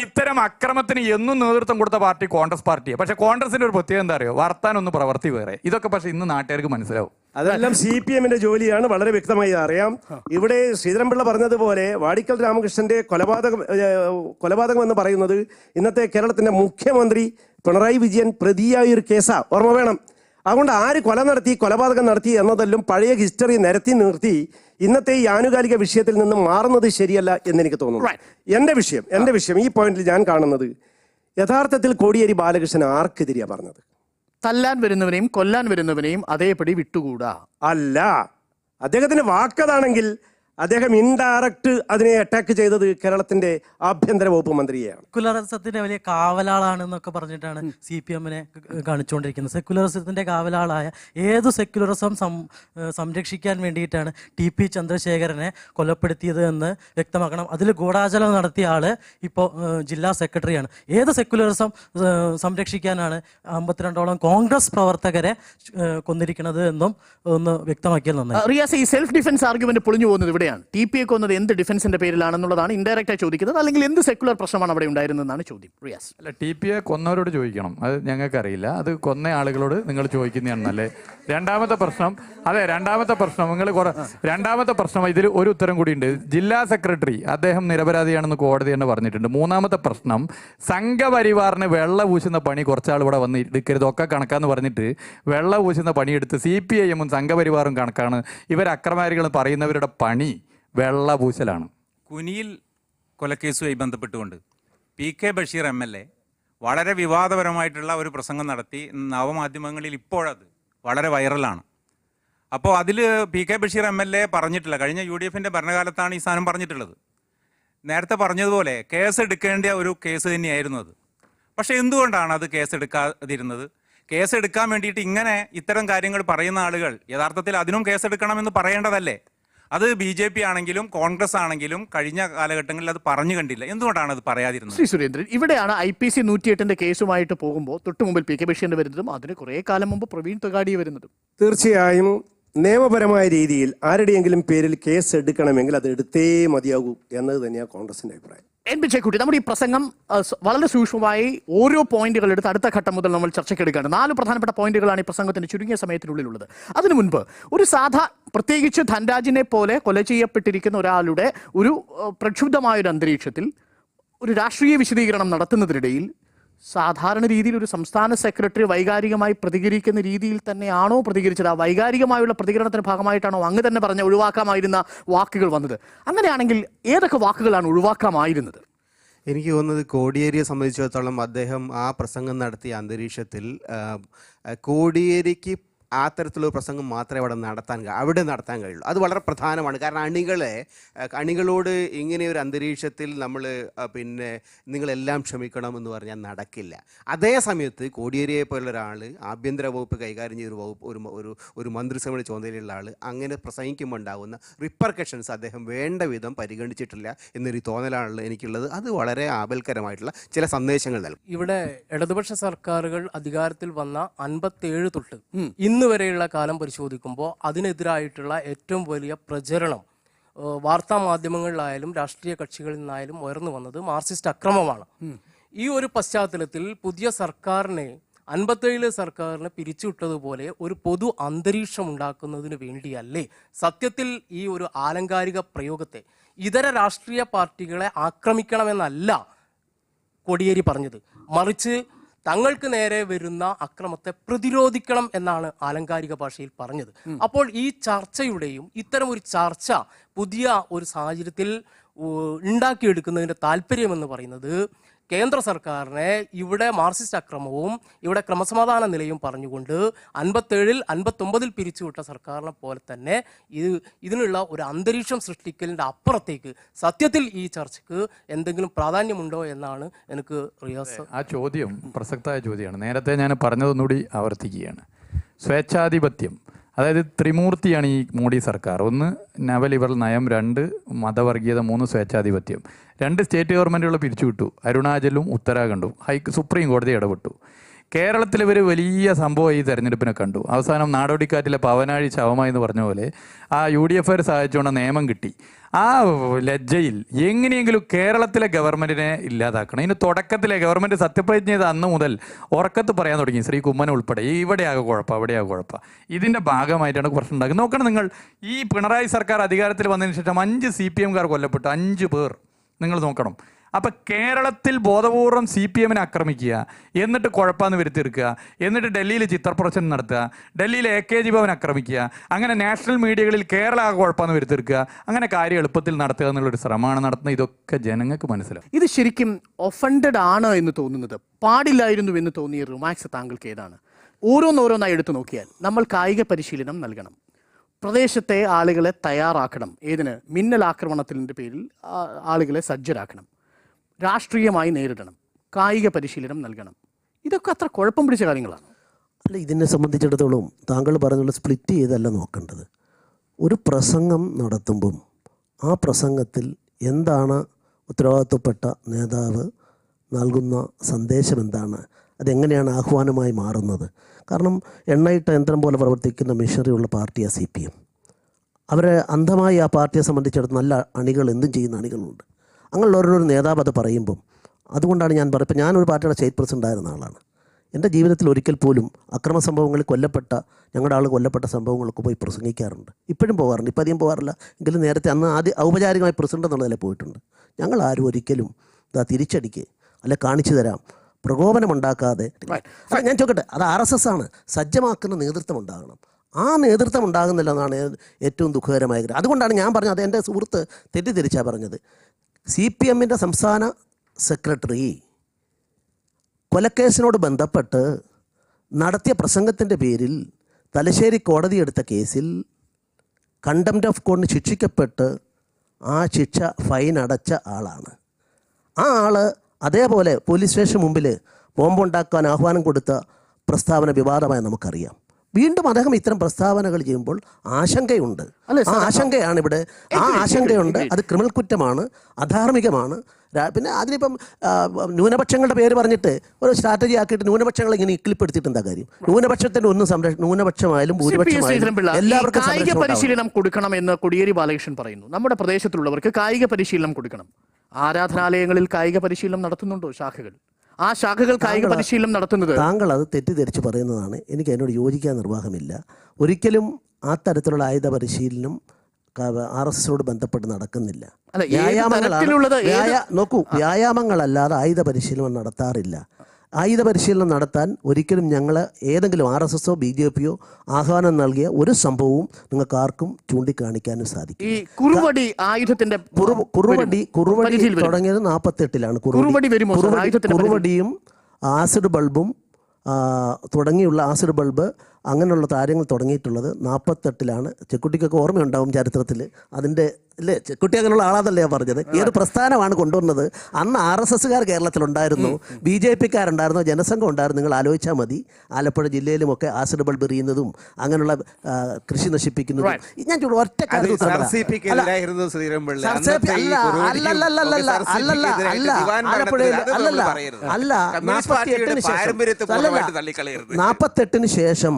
ഇത്തരം അക്രമത്തിന് എന്നും നേതൃത്വം കൊടുത്ത പാർട്ടി കോൺഗ്രസ് പാർട്ടിയാണ്. പക്ഷെ കോൺഗ്രസിന്റെ ഒരു പ്രത്യേകത എന്താ അറിയോ? വർത്താനൊന്ന് പ്രവർത്തി വേറെ. ഇതൊക്കെ പക്ഷെ ഇന്ന് നാട്ടുകാർക്ക് മനസ്സിലാവും. അതെല്ലാം CPMന്റെ ജോലിയാണ്, വളരെ വ്യക്തമായി അറിയാം. ഇവിടെ ശ്രീധരൻപിള്ള പറഞ്ഞതുപോലെ വാടിക്കൽ രാമകൃഷ്ണന്റെ കൊലപാതകം എന്ന് പറയുന്നത് ഇന്നത്തെ കേരളത്തിന്റെ മുഖ്യമന്ത്രി പിണറായി വിജയൻ പ്രതിയായ ഒരു കേസാ, ഓർമ്മ വേണം. അതുകൊണ്ട് ആര് കൊലപാതകം നടത്തി എന്നതെല്ലാം പഴയ ഹിസ്റ്ററി നിരത്തി നിർത്തി ഇന്നത്തെ ഈ ആനുകാലിക വിഷയത്തിൽ നിന്ന് മാറുന്നത് ശരിയല്ല എന്ന് എനിക്ക് തോന്നുന്നു. എന്റെ വിഷയം ഈ പോയിന്റിൽ ഞാൻ കാണുന്നത്, യഥാർത്ഥത്തിൽ കോടിയേരി ബാലകൃഷ്ണൻ ആർക്കെതിരെയാ പറഞ്ഞത്? തല്ലാൻ വരുന്നവനെയും കൊല്ലാൻ വരുന്നവനെയും അതേപടി വിട്ടുകൂടാ. അല്ല, അദ്ദേഹത്തിന്റെ വാക്കതാണെങ്കിൽ അദ്ദേഹം ഇൻഡയറക്റ്റ് അതിനെ അറ്റാക്ക് ചെയ്തത് കേരളത്തിന്റെ ആഭ്യന്തര വകുപ്പ് മന്ത്രിയെയാണ്. സെക്കുലറിസത്തിന്റെ വലിയ കാവലാളാണെന്നൊക്കെ പറഞ്ഞിട്ടാണ് CPMനെ കാണിച്ചുകൊണ്ടിരിക്കുന്നത്. സെക്കുലറിസത്തിന്റെ കാവലാളായ ഏതു സെക്കുലറിസം സംരക്ഷിക്കാൻ വേണ്ടിയിട്ടാണ് TP ചന്ദ്രശേഖരനെ കൊലപ്പെടുത്തിയത് എന്ന് വ്യക്തമാക്കണം. അതിൽ ഗൂഢാചരണം നടത്തിയ ആള് ഇപ്പോൾ ജില്ലാ സെക്രട്ടറിയാണ്. ഏത് സെക്കുലറിസം സംരക്ഷിക്കാനാണ് 52ഓളം കോൺഗ്രസ് പ്രവർത്തകരെ കൊന്നിരിക്കുന്നത് എന്നും ഒന്ന് വ്യക്തമാക്കിയാൽ നന്നായി. റിയാസ്, ഈ സെൽഫ് ഡിഫൻസ് ആർഗ്യുമെന്റ് പൊളിഞ്ഞു പോകുന്നത് ഇവിടെയാണ്. TP കൊന്നത് എന്ത് ഡിഫൻസിന്റെ പേരിലാണെന്നുള്ളതാണ് ഇൻഡയറക്റ്റായി ചോദിക്കുന്നത്, അല്ലെങ്കിൽ എന്ത് സെക്കുലർ പ്രശ്നമാണ് അവിടെ ഉണ്ടായിരുന്നതെന്നാണ് ചോദ്യം. റിയാസ്, അല്ല, TP കൊന്നവരോട് ചോദിക്കണം, അത് ഞങ്ങൾക്കറിയില്ല. അത് കൊന്ന ആളുകളോട് നിങ്ങൾ ചോദിക്കുന്നതാണ് നല്ലേ. രണ്ടാമത്തെ പ്രശ്നം രണ്ടാമത്തെ പ്രശ്നം ഇതിൽ ഒരു ഉത്തരം കൂടിയുണ്ട്. ജില്ലാ സെക്രട്ടറി അദ്ദേഹം നിരപരാധിയാണെന്ന് കോടതി തന്നെ പറഞ്ഞിട്ടുണ്ട്. മൂന്നാമത്തെ പ്രശ്നം, സംഘപരിവാറിന് വെള്ള പൂശുന്ന പണി കുറച്ചാൾ ഇവിടെ വന്ന് എടുക്കരുത്, ഒക്കെ കണക്കാന്ന് പറഞ്ഞിട്ട് വെള്ള പൂശുന്ന പണിയെടുത്ത് CPIM-ഉം സംഘപരിവാറും കണക്കാണ്. ഇവർ അക്രമാരികൾ പറയുന്നവരുടെ പണി വെള്ള പൂശലാണ്. കുനിയിൽ കൊലക്കേസുമായി ബന്ധപ്പെട്ടുകൊണ്ട് PK ബഷീർ MLA വളരെ വിവാദപരമായിട്ടുള്ള ഒരു പ്രസംഗം നടത്തി. നവമാധ്യമങ്ങളിൽ ഇപ്പോഴത് വളരെ വൈറലാണ്. അപ്പോൾ അതിൽ PK ബഷീർ MLA പറഞ്ഞിട്ടില്ല, കഴിഞ്ഞ UDF-ന്റെ ഭരണകാലത്താണ് ഈ സാധനം പറഞ്ഞിട്ടുള്ളത്. നേരത്തെ പറഞ്ഞതുപോലെ കേസ് എടുക്കേണ്ട ഒരു കേസ് തന്നെയായിരുന്നു അത്. പക്ഷേ എന്തുകൊണ്ടാണ് അത് കേസ് എടുക്കാതിരുന്നത്? കേസ് എടുക്കാൻ വേണ്ടിയിട്ട് ഇത്തരം കാര്യങ്ങൾ പറയുന്ന ആളുകൾ യഥാർത്ഥത്തിൽ അതിനും കേസെടുക്കണമെന്ന് പറയേണ്ടതല്ലേ? അത് BJP ആണെങ്കിലും കോൺഗ്രസ് ആണെങ്കിലും കഴിഞ്ഞ കാലഘട്ടങ്ങളിൽ അത് പറഞ്ഞു കണ്ടില്ല. എന്തുകൊണ്ടാണ് അത് പറയാതിരുന്നത്? ശ്രീ സുരേന്ദ്രൻ, ഇവിടെയാണ് IPC 108-ന്റെ കേസുമായിട്ട് പോകുമ്പോൾ തൊട്ട് മുമ്പിൽ PK ബഷീറിന്റെ വരുന്നതും അതിന് കുറെ കാലം മുമ്പ് പ്രവീൺ തൊഗാഡിയ വരുന്നതും. തീർച്ചയായും നിയമപരമായ രീതിയിൽ ആരുടെയെങ്കിലും പേരിൽ കേസ് എടുക്കണമെങ്കിൽ അത് എടുത്തേ മതിയാകൂ എന്നത് തന്നെയാണ് കോൺഗ്രസിന്റെ അഭിപ്രായം. NP ചേക്കുട്ടി, നമ്മുടെ ഈ പ്രസംഗം വളരെ സൂക്ഷ്മമായി ഓരോ പോയിന്റുകൾ എടുത്ത് അടുത്ത ഘട്ടം മുതൽ നമ്മൾ ചർച്ചയ്ക്കെടുക്കുകയാണ്. 4 പ്രധാനപ്പെട്ട പോയിന്റുകളാണ് ഈ പ്രസംഗത്തിന് ചുരുങ്ങിയ സമയത്തിനുള്ളിലുള്ളത്. അതിനു മുൻപ് പ്രത്യേകിച്ച് ധൻരാജിനെ പോലെ കൊല ചെയ്യപ്പെട്ടിരിക്കുന്ന ഒരാളുടെ ഒരു പ്രക്ഷുബ്ധമായൊരു അന്തരീക്ഷത്തിൽ ഒരു രാഷ്ട്രീയ വിശദീകരണം നടത്തുന്നതിനിടയിൽ സാധാരണ രീതിയിൽ ഒരു സംസ്ഥാന സെക്രട്ടറി വൈകാരികമായി പ്രതികരിക്കുന്ന രീതിയിൽ തന്നെയാണോ പ്രതികരിച്ചത്? ആ വൈകാരികമായുള്ള പ്രതികരണത്തിന്റെ ഭാഗമായിട്ടാണോ അങ്ങ് തന്നെ പറഞ്ഞ ഒഴിവാക്കാമായിരുന്ന വാക്കുകൾ വന്നത്? അങ്ങനെയാണെങ്കിൽ ഏതൊക്കെ വാക്കുകളാണ് ഒഴിവാക്കാമായിരുന്നത്? എനിക്ക് തോന്നുന്നത് കോടിയേരിയെ സംബന്ധിച്ചിടത്തോളം അദ്ദേഹം ആ പ്രസംഗം നടത്തിയ അന്തരീക്ഷത്തിൽ കോടിയേരിക്ക് ആ തരത്തിലുള്ള പ്രസംഗം മാത്രമേ അവിടെ നടത്താൻ കഴിയുള്ളൂ. അത് വളരെ പ്രധാനമാണ്. കാരണം അണികളോട് ഇങ്ങനെ ഒരു അന്തരീക്ഷത്തിൽ നമ്മൾ നിങ്ങളെല്ലാം ക്ഷമിക്കണമെന്ന് പറഞ്ഞാൽ നടക്കില്ല. അതേ സമയത്ത് കോടിയേരിയെ പോലുള്ള ഒരാൾ ആഭ്യന്തര വകുപ്പ് കൈകാര്യം ചെയ്ത ഒരു മന്ത്രിസഭയുടെ ചുമതലയുള്ള ആൾ അങ്ങനെ പ്രസംഗിക്കുമ്പോൾ ഉണ്ടാകുന്ന റിപ്പർക്കഷൻസ് അദ്ദേഹം വേണ്ട വിധം പരിഗണിച്ചിട്ടില്ല എന്നൊരു തോന്നലാണല്ലോ എനിക്കുള്ളത്. അത് വളരെ ആപൽക്കരമായിട്ടുള്ള ചില സന്ദേശങ്ങൾ നൽകും. ഇവിടെ ഇടതുപക്ഷ സർക്കാരുകൾ അധികാരത്തിൽ വന്ന 57 തൊട്ട് ഇന്ന് വരെയുള്ള കാലം പരിശോധിക്കുമ്പോൾ അതിനെതിരായിട്ടുള്ള ഏറ്റവും വലിയ പ്രചരണം വാർത്താ മാധ്യമങ്ങളിലായാലും രാഷ്ട്രീയ കക്ഷികളിൽ നിന്നായാലും ഉയർന്നു വന്നത് മാർക്സിസ്റ്റ് അക്രമമാണ്. ഈ ഒരു പശ്ചാത്തലത്തിൽ പുതിയ സർക്കാരിനെ 57 സർക്കാരിനെ പിരിച്ചുവിട്ടതുപോലെ ഒരു പൊതു അന്തരീക്ഷം ഉണ്ടാക്കുന്നതിന് വേണ്ടിയല്ലേ സത്യത്തിൽ ഈ ഒരു ആലങ്കാരിക പ്രയോഗത്തെ ഇതര രാഷ്ട്രീയ പാർട്ടികളെ ആക്രമിക്കണമെന്നല്ല കോടിയേരി പറഞ്ഞത്, മറിച്ച് തങ്ങൾക്ക് നേരെ വരുന്ന അക്രമത്തെ പ്രതിരോധിക്കണം എന്നാണ് ആലങ്കാരിക ഭാഷയിൽ പറഞ്ഞത്. അപ്പോൾ ഈ ചർച്ചയുടെയും ഇത്തരം ഒരു ചർച്ച പുതിയ ഒരു സാഹചര്യത്തിൽ ഉണ്ടാക്കിയെടുക്കുന്നതിൻ്റെ താല്പര്യമെന്ന് പറയുന്നത് കേന്ദ്ര സർക്കാരിനെ ഇവിടെ മാർക്സിസ്റ്റ് അക്രമവും ഇവിടെ ക്രമസമാധാന നിലയും പറഞ്ഞുകൊണ്ട് 57-ൽ 59-ൽ പിരിച്ചുവിട്ട സർക്കാരിനെ പോലെ തന്നെ ഇതിനുള്ള ഒരു അന്തരീക്ഷം സൃഷ്ടിക്കലിൻ്റെ അപ്പുറത്തേക്ക് സത്യത്തിൽ ഈ ചർച്ചയ്ക്ക് എന്തെങ്കിലും പ്രാധാന്യമുണ്ടോ എന്നാണ് എനിക്ക് റിയാസ്. ആ ചോദ്യം പ്രസക്തമായ ചോദ്യമാണ്. നേരത്തെ ഞാൻ പറഞ്ഞതൊന്നുകൂടി ആവർത്തിക്കുകയാണ്. സ്വേച്ഛാധിപത്യം, അതായത് ത്രിമൂർത്തിയാണ് ഈ മോഡി സർക്കാർ. 1 നവലിബറൽ നയം, 2 മതവർഗീയത, 3 സ്വേച്ഛാധിപത്യം. 2 സ്റ്റേറ്റ് ഗവൺമെൻറ്റുകൾ പിരിച്ചുവിട്ടു, അരുണാചലും ഉത്തരാഖണ്ഡും. സുപ്രീം കോടതി ഇടപെട്ടു. കേരളത്തിൽ ഇവർ വലിയ സംഭവം ഈ തെരഞ്ഞെടുപ്പിനെ കണ്ടു. അവസാനം നാടോടിക്കാറ്റിലെ പവനാഴി ശവമായി എന്ന് പറഞ്ഞ പോലെ ആ UDF സഹായിച്ചുകൊണ്ട് നിയമം കിട്ടി. ആ ലജ്ജയിൽ എങ്ങനെയെങ്കിലും കേരളത്തിലെ ഗവൺമെൻറ്റിനെ ഇല്ലാതാക്കണം. ഇതിന് തുടക്കത്തിലെ ഗവൺമെൻറ് സത്യപ്രതിജ്ഞ ചെയ്ത അന്ന് മുതൽ ഉറക്കത്ത് പറയാൻ തുടങ്ങി, ശ്രീ കുമ്മനം ഉൾപ്പെടെ, ഇവിടെയാകെ കുഴപ്പം അവിടെയാകെ കുഴപ്പം. ഇതിൻ്റെ ഭാഗമായിട്ടാണ് പ്രശ്നം ഉണ്ടാക്കുന്നത്. നോക്കണം നിങ്ങൾ, ഈ പിണറായി സർക്കാർ അധികാരത്തിൽ വന്നതിന് ശേഷം 5 CPM-കാർ കൊല്ലപ്പെട്ടു, 5 പേർ. നിങ്ങൾ നോക്കണം. അപ്പം കേരളത്തിൽ ബോധപൂർവം CPM-നെ ആക്രമിക്കുക, എന്നിട്ട് കുഴപ്പമെന്ന് വരുത്തിയെടുക്കുക, എന്നിട്ട് ഡൽഹിയിൽ ചിത്രപ്രദർശനം നടത്തുക, ഡൽഹിയിൽ AKG ഭവൻ ആക്രമിക്കുക, അങ്ങനെ നാഷണൽ മീഡിയകളിൽ കേരള കുഴപ്പമെന്ന് വരുത്തിയെടുക്കുക, അങ്ങനെ കാര്യം എളുപ്പത്തിൽ നടത്തുക എന്നുള്ളൊരു ശ്രമമാണ് നടത്തുന്നത്. ഇതൊക്കെ ജനങ്ങൾക്ക് മനസ്സിലാവും. ഇത് ശരിക്കും ഒഫൻഡഡ് ആണ് എന്ന് തോന്നുന്നത്, പാടില്ലായിരുന്നു എന്ന് തോന്നിയ റിമാക്സ് താങ്കൾക്ക് ഏതാണ്? ഓരോന്നോരോന്നായി എടുത്തു നോക്കിയാൽ നമ്മൾ കായിക പരിശീലനം നൽകണം, പ്രദേശത്തെ ആളുകളെ തയ്യാറാക്കണം, ഏതിന്? മിന്നൽ ആക്രമണത്തിൻ്റെ പേരിൽ ആളുകളെ സജ്ജരാക്കണം, രാഷ്ട്രീയമായി നേരിടണം, കായിക പരിശീലനം നൽകണം. ഇതൊക്കെ അത്ര കുഴപ്പം പിടിച്ച കാര്യങ്ങളാണ്. അല്ല, ഇതിനെ സംബന്ധിച്ചിടത്തോളം താങ്കൾ പറഞ്ഞുള്ള സ്പ്ലിറ്റ് ചെയ്തല്ല നോക്കേണ്ടത്. ഒരു പ്രസംഗം നടത്തുമ്പം ആ പ്രസംഗത്തിൽ എന്താണ് ഉത്തരവാദിത്വപ്പെട്ട നേതാവ് നൽകുന്ന സന്ദേശം, എന്താണ്, അതെങ്ങനെയാണ് ആഹ്വാനമായി മാറുന്നത്? കാരണം എണ്ണയിട്ട യന്ത്രം പോലെ പ്രവർത്തിക്കുന്ന മിഷനറിയുള്ള പാർട്ടിയാണ് CPM. അവരെ അന്ധമായി ആ പാർട്ടിയെ സംബന്ധിച്ചിടത്തോളം നല്ല അണികൾ, എന്തും ചെയ്യുന്ന അണികളുണ്ട്. അങ്ങനെയുള്ള ഓരോരോ നേതാവ് അത് പറയുമ്പം, അതുകൊണ്ടാണ് ഞാൻ പറയുന്നത്, ഇപ്പം ഞാനൊരു പാർട്ടിയുടെ സ്റ്റേറ്റ് പ്രസിഡൻ്റ് ആയിരുന്ന ആളാണ്. എൻ്റെ ജീവിതത്തിൽ ഒരിക്കൽ പോലും അക്രമ സംഭവങ്ങളിൽ ഞങ്ങളുടെ ആൾ കൊല്ലപ്പെട്ട സംഭവങ്ങളൊക്കെ പോയി പ്രസംഗിക്കാറുണ്ട്. ഇപ്പോഴും പോകാറുണ്ട്, ഇപ്പം അധികം പോകാറില്ല. എങ്കിലും നേരത്തെ അന്ന് ഔപചാരികമായി പ്രസിഡന്റ് എന്നുള്ളതിൽ പോയിട്ടുണ്ട്. ഞങ്ങൾ ആരും ഒരിക്കലും തിരിച്ചടിക്ക് അല്ലെ കാണിച്ചു തരാം പ്രകോപനമുണ്ടാക്കാതെ. ഞാൻ ചോദിക്കട്ടെ, അത് RSS ആണ്. സജ്ജമാക്കുന്ന നേതൃത്വം ഉണ്ടാകണം. ആ നേതൃത്വം ഉണ്ടാകുന്നില്ല എന്നാണ് ഏറ്റവും ദുഃഖകരമായ കാര്യം. അതുകൊണ്ടാണ് ഞാൻ പറഞ്ഞത്, അത് എൻ്റെ സുഹൃത്ത് തെറ്റിദ്ധരിച്ചാണ് പറഞ്ഞത്. CPM-ൻ്റെ സംസ്ഥാന സെക്രട്ടറി കൊലക്കേസിനോട് ബന്ധപ്പെട്ട് നടത്തിയ പ്രസംഗത്തിൻ്റെ പേരിൽ തലശ്ശേരി കോടതി എടുത്ത കേസിൽ കണ്ടംപ്റ്റ് ഓഫ് കോർട്ടിന് ശിക്ഷിക്കപ്പെട്ട് ആ ശിക്ഷ ഫൈൻ അടച്ച ആളാണ്. ആ ആൾ അതേപോലെ പോലീസ് സ്റ്റേഷൻ മുമ്പിൽ ബോംബുണ്ടാക്കാൻ ആഹ്വാനം കൊടുത്ത പ്രസ്താവന വിവാദമായി നമുക്കറിയാം. വീണ്ടും അദ്ദേഹം ഇത്തരം പ്രസ്താവനകൾ ചെയ്യുമ്പോൾ ആശങ്കയുണ്ട്. ആ ആശങ്കയാണ് ഇവിടെ. ആ ആശങ്കയുണ്ട്. അത് ക്രിമിനൽ കുറ്റമാണ്, അധാർമികമാണ്. പിന്നെ അതിനിപ്പം ന്യൂനപക്ഷങ്ങളുടെ പേര് പറഞ്ഞിട്ട് ഒരു സ്ട്രാറ്റജി ആക്കിയിട്ട് ന്യൂനപക്ഷങ്ങളെ ഇങ്ങനെ ഇക്കിളിപ്പെടുത്തിയിട്ട് എന്താ കാര്യം? ന്യൂനപക്ഷത്തിൻ്റെ ഒന്നും ന്യൂനപക്ഷമായാലും ഭൂരിപക്ഷമായാലും എല്ലാവർക്കും കായിക പരിശീലനം കൊടുക്കണം എന്ന് കോടിയേരി ബാലകൃഷ്ണൻ പറയുന്നു. നമ്മുടെ പ്രദേശത്തുള്ളവർക്ക് കായിക പരിശീലനം കൊടുക്കണം. ആരാധനാലയങ്ങളിൽ കായിക പരിശീലനം നടത്തുന്നുണ്ടോ ശാഖകൾ? ആ ശാഖകൾ കായിക പരിശീലനം നടത്തുന്നത് താങ്കൾ അത് തെറ്റിദ്ധരിച്ച് പറയുന്നതാണ്. എനിക്ക് അതിനോട് യോജിക്കാൻ നിർവാഹമില്ല. ഒരിക്കലും ആ തരത്തിലുള്ള ആയുധ പരിശീലനം RSS-നോട് ബന്ധപ്പെട്ട് നടക്കുന്നില്ല. വ്യായാമങ്ങളല്ലാതെ ആയുധ പരിശീലനം നടത്താറില്ല. ആയുധ പരിശീലനം നടത്താൻ ഒരിക്കലും ഞങ്ങൾ ഏതെങ്കിലും RSS-ഓ BJP-യോ ആഹ്വാനം നൽകിയ ഒരു സംഭവവും നിങ്ങൾക്ക് ആർക്കും ചൂണ്ടിക്കാണിക്കാനും സാധിക്കും. ഈ കുറുവടി ആയുധത്തിന്റെ കുറുവടി തുടങ്ങിയത് 48-ലാണ്. കുറുവടിയും ആസിഡ് ബൾബും തുടങ്ങിയുള്ള ആസിഡ് ബൾബ് അങ്ങനെയുള്ള കാര്യങ്ങൾ തുടങ്ങിയിട്ടുള്ളത് 48-ലാണ്. ചെക്കുട്ടിക്കൊക്കെ ഓർമ്മയുണ്ടാവും ചരിത്രത്തിൽ അതിൻ്റെ അല്ലേ? ചെക്കുട്ടി അങ്ങനെയുള്ള ആളാന്നല്ലേ ഞാൻ പറഞ്ഞത്. ഏത് പ്രസ്ഥാനമാണ് കൊണ്ടുവന്നത്? അന്ന് RSS-കാർ കേരളത്തിലുണ്ടായിരുന്നു, BJP-കാരുണ്ടായിരുന്നു, ജനസംഘം ഉണ്ടായിരുന്നു. നിങ്ങൾ ആലോചിച്ചാൽ മതി. ആലപ്പുഴ ജില്ലയിലുമൊക്കെ ആസിഡ് ബൾബ് എറിയുന്നതും അങ്ങനെയുള്ള കൃഷി നശിപ്പിക്കുന്നതും. ഞാൻ ഒറ്റ അല്ല 48-ന് ശേഷം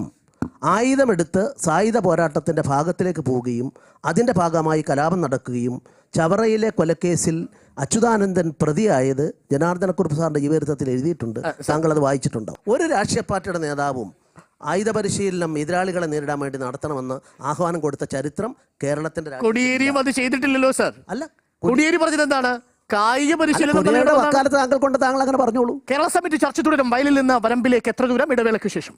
ആയുധമെടുത്ത് സായുധ പോരാട്ടത്തിൻ്റെ ഭാഗത്തിലേക്ക് പോവുകയും അതിൻ്റെ ഭാഗമായി കലാപം നടക്കുകയും ചവറയിലെ കൊലക്കേസിൽ അച്യുതാനന്ദൻ പ്രതിയായത് ജനാർദ്ദനക്കുറുപ്പ് സാറിൻ്റെ ജീവചരിത്രത്തിൽ എഴുതിയിട്ടുണ്ട്. താങ്കൾ അത് വായിച്ചിട്ടുണ്ടാവും. ഒരു രാഷ്ട്രീയ പാർട്ടിയുടെ നേതാവും ആയുധ പരിശീലനം എതിരാളികളെ നേരിടാൻ വേണ്ടി നടത്തണമെന്ന് ആഹ്വാനം കൊടുത്ത ചരിത്രം കേരളത്തിന്റെ കോടിയേരിയും അത് ചെയ്തിട്ടില്ലല്ലോ സർ. അല്ല, കോടിയേരി പറഞ്ഞത് എന്താണ്? കായിക പരിശീലനം വക്കാലത്ത് താങ്കൾ കൊണ്ട് താങ്കൾ അങ്ങനെ പറഞ്ഞോളൂ. കേരള സമിതി ചർച്ച തുടരും. വയലിൽ നിന്ന് വരമ്പിലേക്ക് എത്ര ദൂരം? ഇടവേളയ്ക്ക് ശേഷം.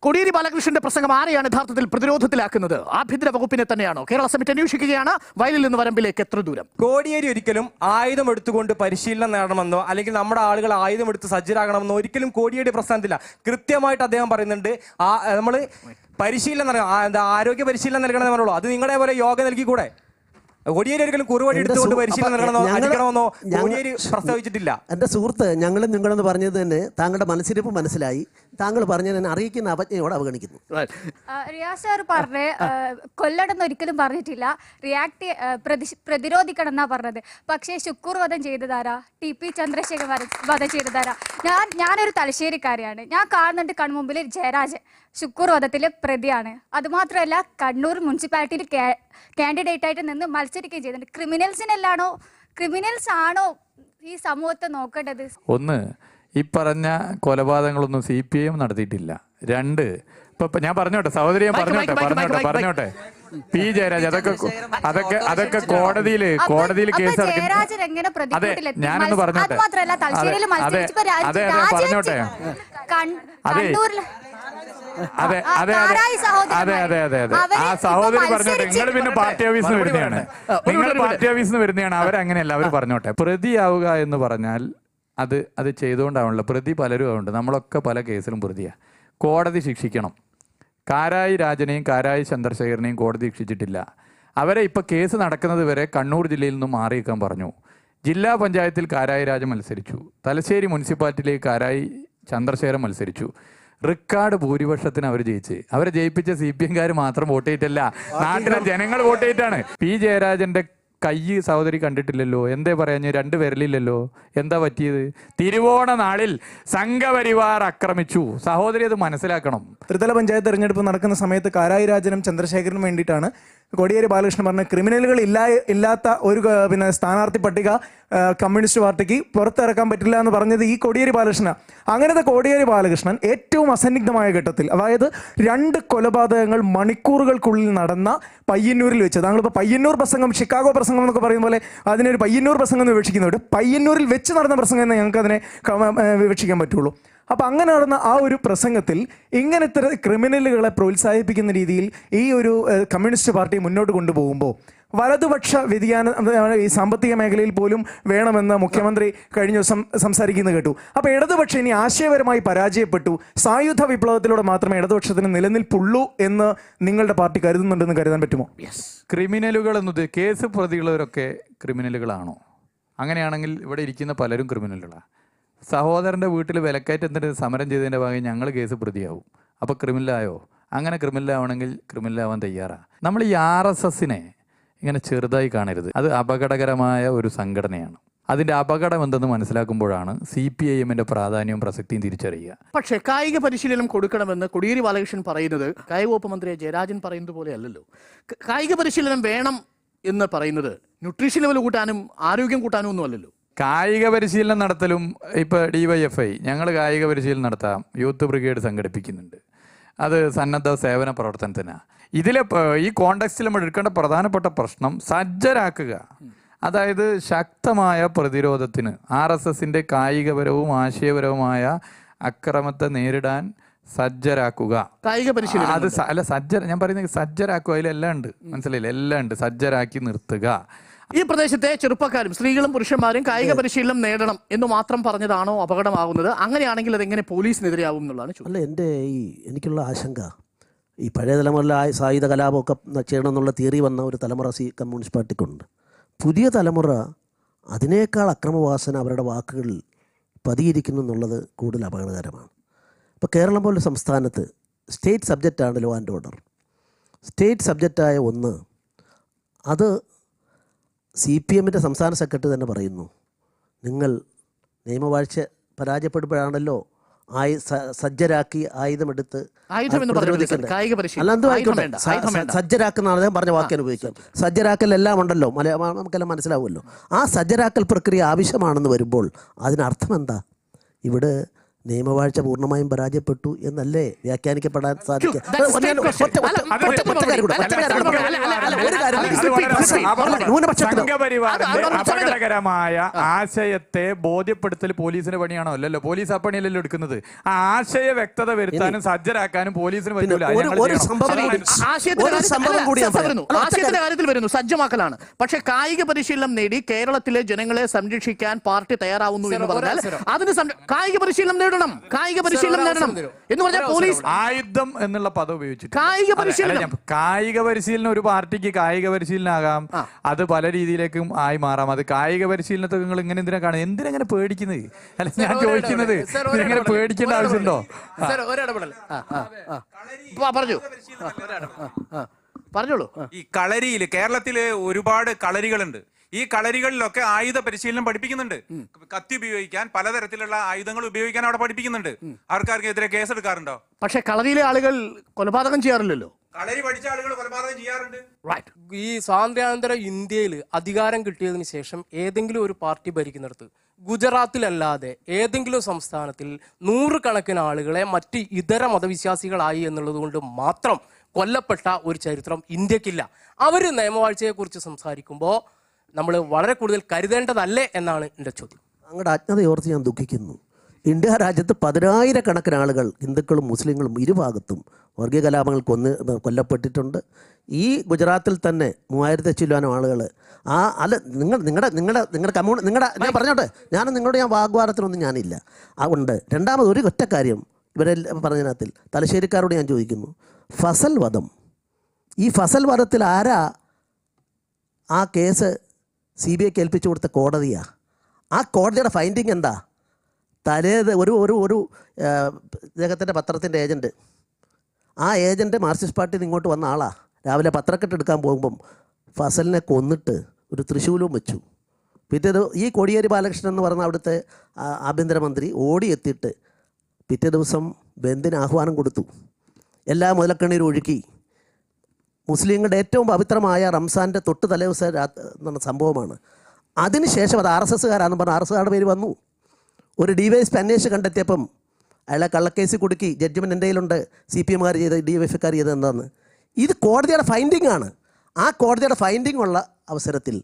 കോടിയേരി ബാലകൃഷ്ണന്റെ പ്രസംഗം ആരെയാണ് യഥാർത്ഥത്തിൽ പ്രതിരോധത്തിലാക്കുന്നത്? ആഭ്യന്തര വകുപ്പിനെ തന്നെയാണോ? കേരള സമിതി അന്വേഷിക്കുകയാണ്. വയലിൽ നിന്ന് വരമ്പിലേക്ക് എത്ര ദൂരം? കോടിയേരി ഒരിക്കലും ആയുധം എടുത്തുകൊണ്ട് പരിശീലനം നേടണമെന്നോ അല്ലെങ്കിൽ നമ്മുടെ ആളുകൾ ആയുധം എടുത്ത് സജ്ജരാകണമെന്നോ ഒരിക്കലും കോടിയേരി പ്രസ്ഥാനത്തില്ല. കൃത്യമായിട്ട് അദ്ദേഹം പറയുന്നുണ്ട്, നമ്മൾ പരിശീലനം ആരോഗ്യ പരിശീലനം നൽകണമെന്നേ പറയുള്ളൂ. അത് നിങ്ങളെ പോലെ യോഗ നൽകിക്കൂടെ? കോടിയേരി ഒരിക്കലും കുറുവടി എടുത്തുകൊണ്ട് പരിശീലനം നൽകണമെന്നോ കോടിയേരി പ്രസ്താവിച്ചിട്ടില്ല. എൻ്റെ സുഹൃത്ത്, ഞങ്ങളും നിങ്ങളെന്ന് പറഞ്ഞത് തന്നെ താങ്കളുടെ മനസ്സിരിപ്പ് മനസ്സിലായി. താങ്കൾ പറഞ്ഞതിനെ അറിയിക്കുന്ന അവജ്ഞയോടെ അവഗണിക്കുന്നു. റിയാസ് സാർ പറഞ്ഞ് കൊല്ലണമെന്ന് ഒരിക്കലും പറഞ്ഞിട്ടില്ല, പ്രതിരോധിക്കണം എന്നാ പറഞ്ഞത്. പക്ഷേ ശുക്കൂർ വധം ചെയ്തതാരാ? TP ചന്ദ്രശേഖർ വധം ചെയ്തതാരാ? ഞാനൊരു തലശ്ശേരിക്കാരിയാണ്. ഞാൻ കാണുന്നുണ്ട് കൺമുമ്പിൽ ജയരാജൻ ശുക്കൂർ വധത്തിലെ പ്രതിയാണ്. അതുമാത്രമല്ല കണ്ണൂർ മുനിസിപ്പാലിറ്റിയിൽ കാൻഡിഡേറ്റ് ആയിട്ട് നിന്ന് മത്സരിക്കുകയും ചെയ്തിട്ടുണ്ട്. ക്രിമിനൽസ് ആണോ ഈ സമൂഹത്തെ നോക്കേണ്ടത്? ഒന്ന്, ഈ പറഞ്ഞ കൊലപാതകങ്ങളൊന്നും CPIM നടത്തിയിട്ടില്ല. രണ്ട്, ഇപ്പൊ ഞാൻ പറഞ്ഞോട്ടെ സഹോദരി, ഞാൻ പറഞ്ഞോട്ടെ P. ജയരാജ് അതൊക്കെ കോടതിയിൽ കേസ് അതെ, ഞാനൊന്ന് പറഞ്ഞോട്ടെ. അതെ ആ സഹോദരി പറഞ്ഞോട്ടെ. നിങ്ങൾ പിന്നെ പാർട്ടി ഓഫീസിൽ നിന്ന് വരുന്നതാണ്. അവരങ്ങനെയല്ല, അവർ പറഞ്ഞോട്ടെ. പ്രതിയാവുക എന്ന് പറഞ്ഞാൽ അത് ചെയ്തുകൊണ്ടാവണല്ലോ. പ്രതി പലരും ആവുന്നുണ്ട്. നമ്മളൊക്കെ പല കേസിലും പ്രതിയാണ്. കോടതി ശിക്ഷിക്കണം. കാരായി രാജനെയും കാരായി ചന്ദ്രശേഖരനെയും കോടതി ശിക്ഷിച്ചിട്ടില്ല. അവരെ ഇപ്പോൾ കേസ് നടക്കുന്നത് വരെ കണ്ണൂർ ജില്ലയിൽ നിന്നും മാറി നിൽക്കാൻ പറഞ്ഞു. ജില്ലാ പഞ്ചായത്തിൽ കാരായി രാജൻ മത്സരിച്ചു. തലശ്ശേരി മുനിസിപ്പാലിറ്റിയിലേക്ക് കാരായി ചന്ദ്രശേഖരൻ മത്സരിച്ചു. റെക്കോർഡ് ഭൂരിപക്ഷത്തിന് അവർ ജയിച്ച്. അവരെ ജയിപ്പിച്ച CPM മാത്രം വോട്ട് ചെയ്തിട്ടല്ല, നാട്ടിലെ ജനങ്ങൾ വോട്ട് ചെയ്തിട്ടാണ്. P. ജയരാജന്റെ കൈ സഹോദരി കണ്ടിട്ടില്ലല്ലോ. എന്തേ പറയാഞ്ഞ്? 2 വിരലില്ലല്ലോ. എന്താ പറ്റിയത്? തിരുവോണ നാളിൽ സംഘപരിവാർ ആക്രമിച്ചു. സഹോദരി അത് മനസ്സിലാക്കണം. ത്രിതല പഞ്ചായത്ത് തെരഞ്ഞെടുപ്പ് നടക്കുന്ന സമയത്ത് കാരായി രാജനും ചന്ദ്രശേഖരനും വേണ്ടിയിട്ടാണ് കോടിയേരി ബാലകൃഷ്ണൻ പറഞ്ഞ ക്രിമിനലുകൾ ഇല്ലാത്ത ഒരു സ്ഥാനാർത്ഥി പട്ടിക കമ്മ്യൂണിസ്റ്റ് പാർട്ടിക്ക് പുറത്തിറക്കാൻ പറ്റില്ല എന്ന് പറഞ്ഞത് ഈ കോടിയേരി ബാലകൃഷ്ണനാണ്. അങ്ങനത്തെ കോടിയേരി ബാലകൃഷ്ണൻ ഏറ്റവും അസന്നിഗ്ധമായ ഘട്ടത്തിൽ, അതായത് 2 കൊലപാതകങ്ങൾ മണിക്കൂറുകൾക്കുള്ളിൽ നടന്ന പയ്യന്നൂരിൽ വെച്ച്, താങ്കളിപ്പോൾ പയ്യന്നൂർ പ്രസംഗം, ഷിക്കാഗോ പ്രസംഗം എന്നൊക്കെ പറയുന്ന പോലെ അതിനൊരു പയ്യന്നൂർ പ്രസംഗം എന്ന് വിവക്ഷിക്കുന്നുണ്ട്. പയ്യന്നൂരിൽ വെച്ച് നടന്ന പ്രസംഗം എന്ന് ഞങ്ങൾക്ക് അതിനെ വിവക്ഷിക്കാൻ പറ്റുള്ളൂ. അപ്പോൾ അങ്ങനെ നടന്ന ആ ഒരു പ്രസംഗത്തിൽ ഇങ്ങനത്തെ ക്രിമിനലുകളെ പ്രോത്സാഹിപ്പിക്കുന്ന രീതിയിൽ ഈ ഒരു കമ്മ്യൂണിസ്റ്റ് പാർട്ടി മുന്നോട്ട് കൊണ്ടുപോകുമ്പോൾ വലതുപക്ഷ വ്യതിയാനം ഈ സാമ്പത്തിക മേഖലയിൽ പോലും വേണമെന്ന് മുഖ്യമന്ത്രി കഴിഞ്ഞ ദിവസം സംസാരിക്കുന്നത് കേട്ടു. അപ്പോൾ ഇടതുപക്ഷം ഇനി ആശയപരമായി പരാജയപ്പെട്ടു, സായുധ വിപ്ലവത്തിലൂടെ മാത്രമേ ഇടതുപക്ഷത്തിന് നിലനിൽപ്പുള്ളൂ എന്ന് നിങ്ങളുടെ പാർട്ടി കരുതുന്നുണ്ടെന്ന് കരുതാൻ പറ്റുമോ? ക്രിമിനലുകൾ എന്നത് കേസ് പ്രതികളവരൊക്കെ ക്രിമിനലുകളാണോ? അങ്ങനെയാണെങ്കിൽ ഇവിടെ ഇരിക്കുന്ന പലരും ക്രിമിനലുകളാണ്. സഹോദരൻ്റെ വീട്ടിൽ വിലക്കയറ്റത്തിൻ്റെ സമരം ചെയ്തതിൻ്റെ ഭാഗമായി ഞങ്ങൾ കേസ് പ്രതിയാവും. അപ്പോൾ ക്രിമിനലായോ? അങ്ങനെ ക്രിമിനലാവണമെങ്കിൽ ക്രിമിനലാവാൻ തയ്യാറാണ്. നമ്മൾ ഈ RSSനെ ഇങ്ങനെ ചെറുതായി കാണരുത്. അത് അപകടകരമായ ഒരു സംഘടനയാണ്. അതിൻ്റെ അപകടം എന്തെന്ന് മനസ്സിലാക്കുമ്പോഴാണ് CPIMന്റെ പ്രാധാന്യവും പ്രസക്തിയും തിരിച്ചറിയുക. പക്ഷേ കായിക പരിശീലനം കൊടുക്കണമെന്ന് കോടിയേരി ബാലകൃഷ്ണൻ പറയുന്നത് കായിക വകുപ്പ് മന്ത്രി ജയരാജൻ പറയുന്നത് പോലെ അല്ലല്ലോ. കായിക പരിശീലനം വേണം എന്ന് പറയുന്നത് ന്യൂട്രീഷൻ ലെവൽ കൂട്ടാനും ആരോഗ്യം കൂട്ടാനും ഒന്നും അല്ലല്ലോ. കായിക പരിശീലനം നടത്തലും ഇപ്പോൾ DYFI ഞങ്ങൾ കായിക പരിശീലനം നടത്താം, യൂത്ത് ബ്രിഗേഡ് സംഘടിപ്പിക്കുന്നുണ്ട്. അത് സന്നദ്ധ സേവന പ്രവർത്തനത്തിനാണ്. ഇതിലെ ഈ കോണ്ടെക്സ്റ്റിൽ നമ്മൾ എടുക്കേണ്ട പ്രധാനപ്പെട്ട പ്രശ്നം സജ്ജരാക്കുക. അതായത് ശക്തമായ പ്രതിരോധത്തിന് RSSന്റെ കായികപരവും ആശയപരവുമായ അക്രമത്തെ നേരിടാൻ സജ്ജരാക്കുക. കായിക പരിശീലനം ഞാൻ പറയുന്നത് സജ്ജരാക്കുക. അതിലെല്ലാം ഉണ്ട്, മനസ്സിലായില്ല? എല്ലാം ഉണ്ട്. സജ്ജരാക്കി നിർത്തുക. ഈ പ്രദേശത്തെ ചെറുപ്പക്കാരും സ്ത്രീകളും പുരുഷന്മാരും കായിക പരിശീലനം നേടണം എന്ന് മാത്രം പറഞ്ഞതാണോ അപകടമാകുന്നത്? അങ്ങനെയാണെങ്കിൽ അതെങ്ങനെ പോലീസിനെതിരെയാവും എന്നുള്ളതാണ് ചോദ്യം. അല്ല, എനിക്കുള്ള ആശങ്ക ഈ പഴയ തലമുറയിലെ സായുധ കലാപമൊക്കെ ചെയ്യണമെന്നുള്ള തിയറി വന്ന ഒരു തലമുറ കമ്മ്യൂണിസ്റ്റ് പാർട്ടിക്കുണ്ട്. പുതിയ തലമുറ അതിനേക്കാൾ അക്രമവാസന അവരുടെ വാക്കുകളിൽ പതിയിരിക്കുന്നു എന്നുള്ളത് കൂടുതൽ അപകടകരമാണ്. ഇപ്പോൾ കേരളം പോലുള്ള സംസ്ഥാനത്ത് സ്റ്റേറ്റ് സബ്ജക്റ്റാണ് ലോ ആൻഡ് ഓർഡർ. സ്റ്റേറ്റ് സബ്ജക്റ്റായ ഒന്ന്, അത് CPM-ൻ്റെ സംസ്ഥാന സെക്രട്ടറി തന്നെ പറയുന്നു, നിങ്ങൾ നിയമവാഴ്ച പരാജയപ്പെടുമ്പോഴാണല്ലോ സജ്ജരാക്കി ആയുധമെടുത്ത് സജ്ജരാക്കെന്നാണ് ഞാൻ പറഞ്ഞ വാക്യം ഉപയോഗിക്കാം. സജ്ജരാക്കൽ എല്ലാം ഉണ്ടല്ലോ, നമുക്കെല്ലാം മനസ്സിലാവുമല്ലോ. ആ സജ്ജരാക്കൽ പ്രക്രിയ ആവശ്യമാണെന്ന് വരുമ്പോൾ അതിനർത്ഥം എന്താ? ഇവിടെ നിയമവാഴ്ച പൂർണ്ണമായും പരാജയപ്പെട്ടു എന്നല്ലേ വ്യാഖ്യാനിക്കപ്പെടാൻ സാധിക്കുക? അപകടകരമായ ആശയത്തെ ബോധ്യപ്പെടുത്തൽ പോലീസിന്റെ പണിയാണോ? അല്ലല്ലോ, പോലീസ് ആ പണിയല്ലല്ലോ എടുക്കുന്നത്. ആ ആശയ വ്യക്തത വരുത്താനും സജ്ജരാക്കാനും പോലീസിന് പറ്റില്ല. ആശയത്തിന്റെ കാര്യത്തിൽ വരുന്നു, സജ്ജമാക്കലാണ്. പക്ഷെ കായിക പരിശീലനം നേടി കേരളത്തിലെ ജനങ്ങളെ സംരക്ഷിക്കാൻ പാർട്ടി തയ്യാറാവുന്നു എന്ന് പറഞ്ഞാൽ അതിന് കായിക പരിശീലനം നേടണം, കായിക പരിശീലനം നേടണം എന്ന് പറഞ്ഞാൽ പോലീസ് ആയുധം എന്നുള്ള പദം ഉപയോഗിച്ചു. കായിക പരിശീലനം ഒരു പാർട്ടിക്ക് കായിക പരിശീലനമാകാം, അത് പല രീതിയിലേക്കും ആയി മാറാം. അത് കായിക പരിശീലനത്തെ നിങ്ങൾ ഇങ്ങനെ എന്തിനാ കാണുന്നത്? എന്തിനെങ്ങനെ പേടിക്കുന്നത്? അല്ല, ഞാൻ ചോദിക്കുന്നത് ഇങ്ങനെ പേടിക്കേണ്ട ആവശ്യമുണ്ടോ? പറഞ്ഞോളൂ. ഈ കളരിയിൽ കേരളത്തില് ഒരുപാട് കളരികളുണ്ട്. ഈ കളരികളിലൊക്കെ ആയുധ പരിശീലനം പഠിപ്പിക്കുന്നുണ്ട്. കത്തി ഉപയോഗിക്കാൻ, പലതരത്തിലുള്ള ആയുധങ്ങൾ ഉപയോഗിക്കാൻ അവിടെ പഠിപ്പിക്കുന്നുണ്ട്. ആർക്കാർക്കെതിരെ കേസെടുക്കാറുണ്ടോ? പക്ഷെ കളരിയിലെ ആളുകൾ കൊലപാതകം ചെയ്യാറില്ലല്ലോ. കളരി പഠിച്ച ആളുകൾ കൊലപാതകം ചെയ്യാറുണ്ട്. ഈ സ്വാതന്ത്ര്യാനന്തര ഇന്ത്യയിൽ അധികാരം കിട്ടിയതിന് ശേഷം ഏതെങ്കിലും ഒരു പാർട്ടി ഭരിക്കുന്നിടത്ത്, ഗുജറാത്തിലല്ലാതെ ഏതെങ്കിലും സംസ്ഥാനത്തിൽ 100 കണക്കിന് ആളുകളെ മറ്റ് ഇതര മതവിശ്വാസികളായി എന്നുള്ളത് കൊണ്ട് മാത്രം കൊല്ലപ്പെട്ട ഒരു ചരിത്രം ഇന്ത്യക്കില്ല. അവർ നിയമവാഴ്ചയെക്കുറിച്ച് സംസാരിക്കുമ്പോൾ നമ്മൾ വളരെ കൂടുതൽ കരുതേണ്ടതല്ലേ എന്നാണ് എൻ്റെ ചോദ്യം. അങ്ങയുടെ അജ്ഞതയോർത്ത് ഞാൻ ദുഃഖിക്കുന്നു. ഇന്ത്യ രാജ്യത്ത് 10,000-കണക്കിന് ആളുകൾ, ഹിന്ദുക്കളും മുസ്ലിങ്ങളും ഇരുഭാഗത്തും വർഗീയ കലാപങ്ങൾ കൊല്ലപ്പെട്ടിട്ടുണ്ട്. ഈ ഗുജറാത്തിൽ തന്നെ 3000 ചില്ലാനും ആളുകൾ അല്ല, ഞാൻ പറഞ്ഞോട്ടെ, നിങ്ങളോട് ഞാൻ വാഗ്വാദത്തിനൊന്നും ഞാനില്ല. അതുകൊണ്ട് രണ്ടാമത് ഒരു ഒറ്റ കാര്യം ഇവരെല്ലാം പറഞ്ഞതിനകത്തിൽ തലശ്ശേരിക്കാരോട് ഞാൻ ചോദിക്കുന്നു, ഫസൽ വധം, ഈ ഫസൽ വധത്തിൽ ആരാ ആ കേസ് CBIക്ക് ഏൽപ്പിച്ചു കൊടുത്ത? കോടതിയാണ്. ആ കോടതിയുടെ ഫൈൻഡിങ് എന്താ? ഒരു ഇദ്ദേഹത്തിൻ്റെ പത്രത്തിൻ്റെ ഏജൻറ്റ്, ആ ഏജൻറ്റ് മാർക്സിസ്റ്റ് പാർട്ടിയിൽ നിന്ന് ഇങ്ങോട്ട് വന്ന ആളാണ്. രാവിലെ പത്രക്കെട്ട് എടുക്കാൻ പോകുമ്പം ഫസലിനെ കൊന്നിട്ട് ഒരു തൃശ്ശൂലവും വെച്ചു. പിറ്റേത് ഈ കോടിയേരി ബാലകൃഷ്ണൻ എന്ന് പറഞ്ഞ അവിടുത്തെ ആഭ്യന്തരമന്ത്രി ഓടിയെത്തിയിട്ട് പിറ്റേ ദിവസം ബന്ദിന് ആഹ്വാനം കൊടുത്തു. എല്ലാ മുതലക്കണ്ണീരും ഒഴുക്കി. മുസ്ലിങ്ങളുടെ ഏറ്റവും പവിത്രമായ റംസാൻ്റെ തൊട്ട് തലേദിവസം എന്ന സംഭവമാണ്. അതിനുശേഷം അത് RSSകാരാണെന്ന് പറഞ്ഞ് RSSകാരുടെ പേര് വന്നു. ഒരു DYSP അന്വേഷിച്ച് കണ്ടെത്തിയപ്പം അയാളെ കള്ളക്കേസിൽ കുടുക്കി. ജഡ്ജ്മെൻറ്റ് എൻ്റെ കയ്യിലുണ്ട്, CPMകാർ ചെയ്ത് DYFക്കാർ ചെയ്ത് എന്താന്ന്. ഇത് കോടതിയുടെ ഫൈൻഡിങ് ആണ്. ആ കോടതിയുടെ ഫൈൻഡിങ് ഉള്ള അവസരത്തിൽ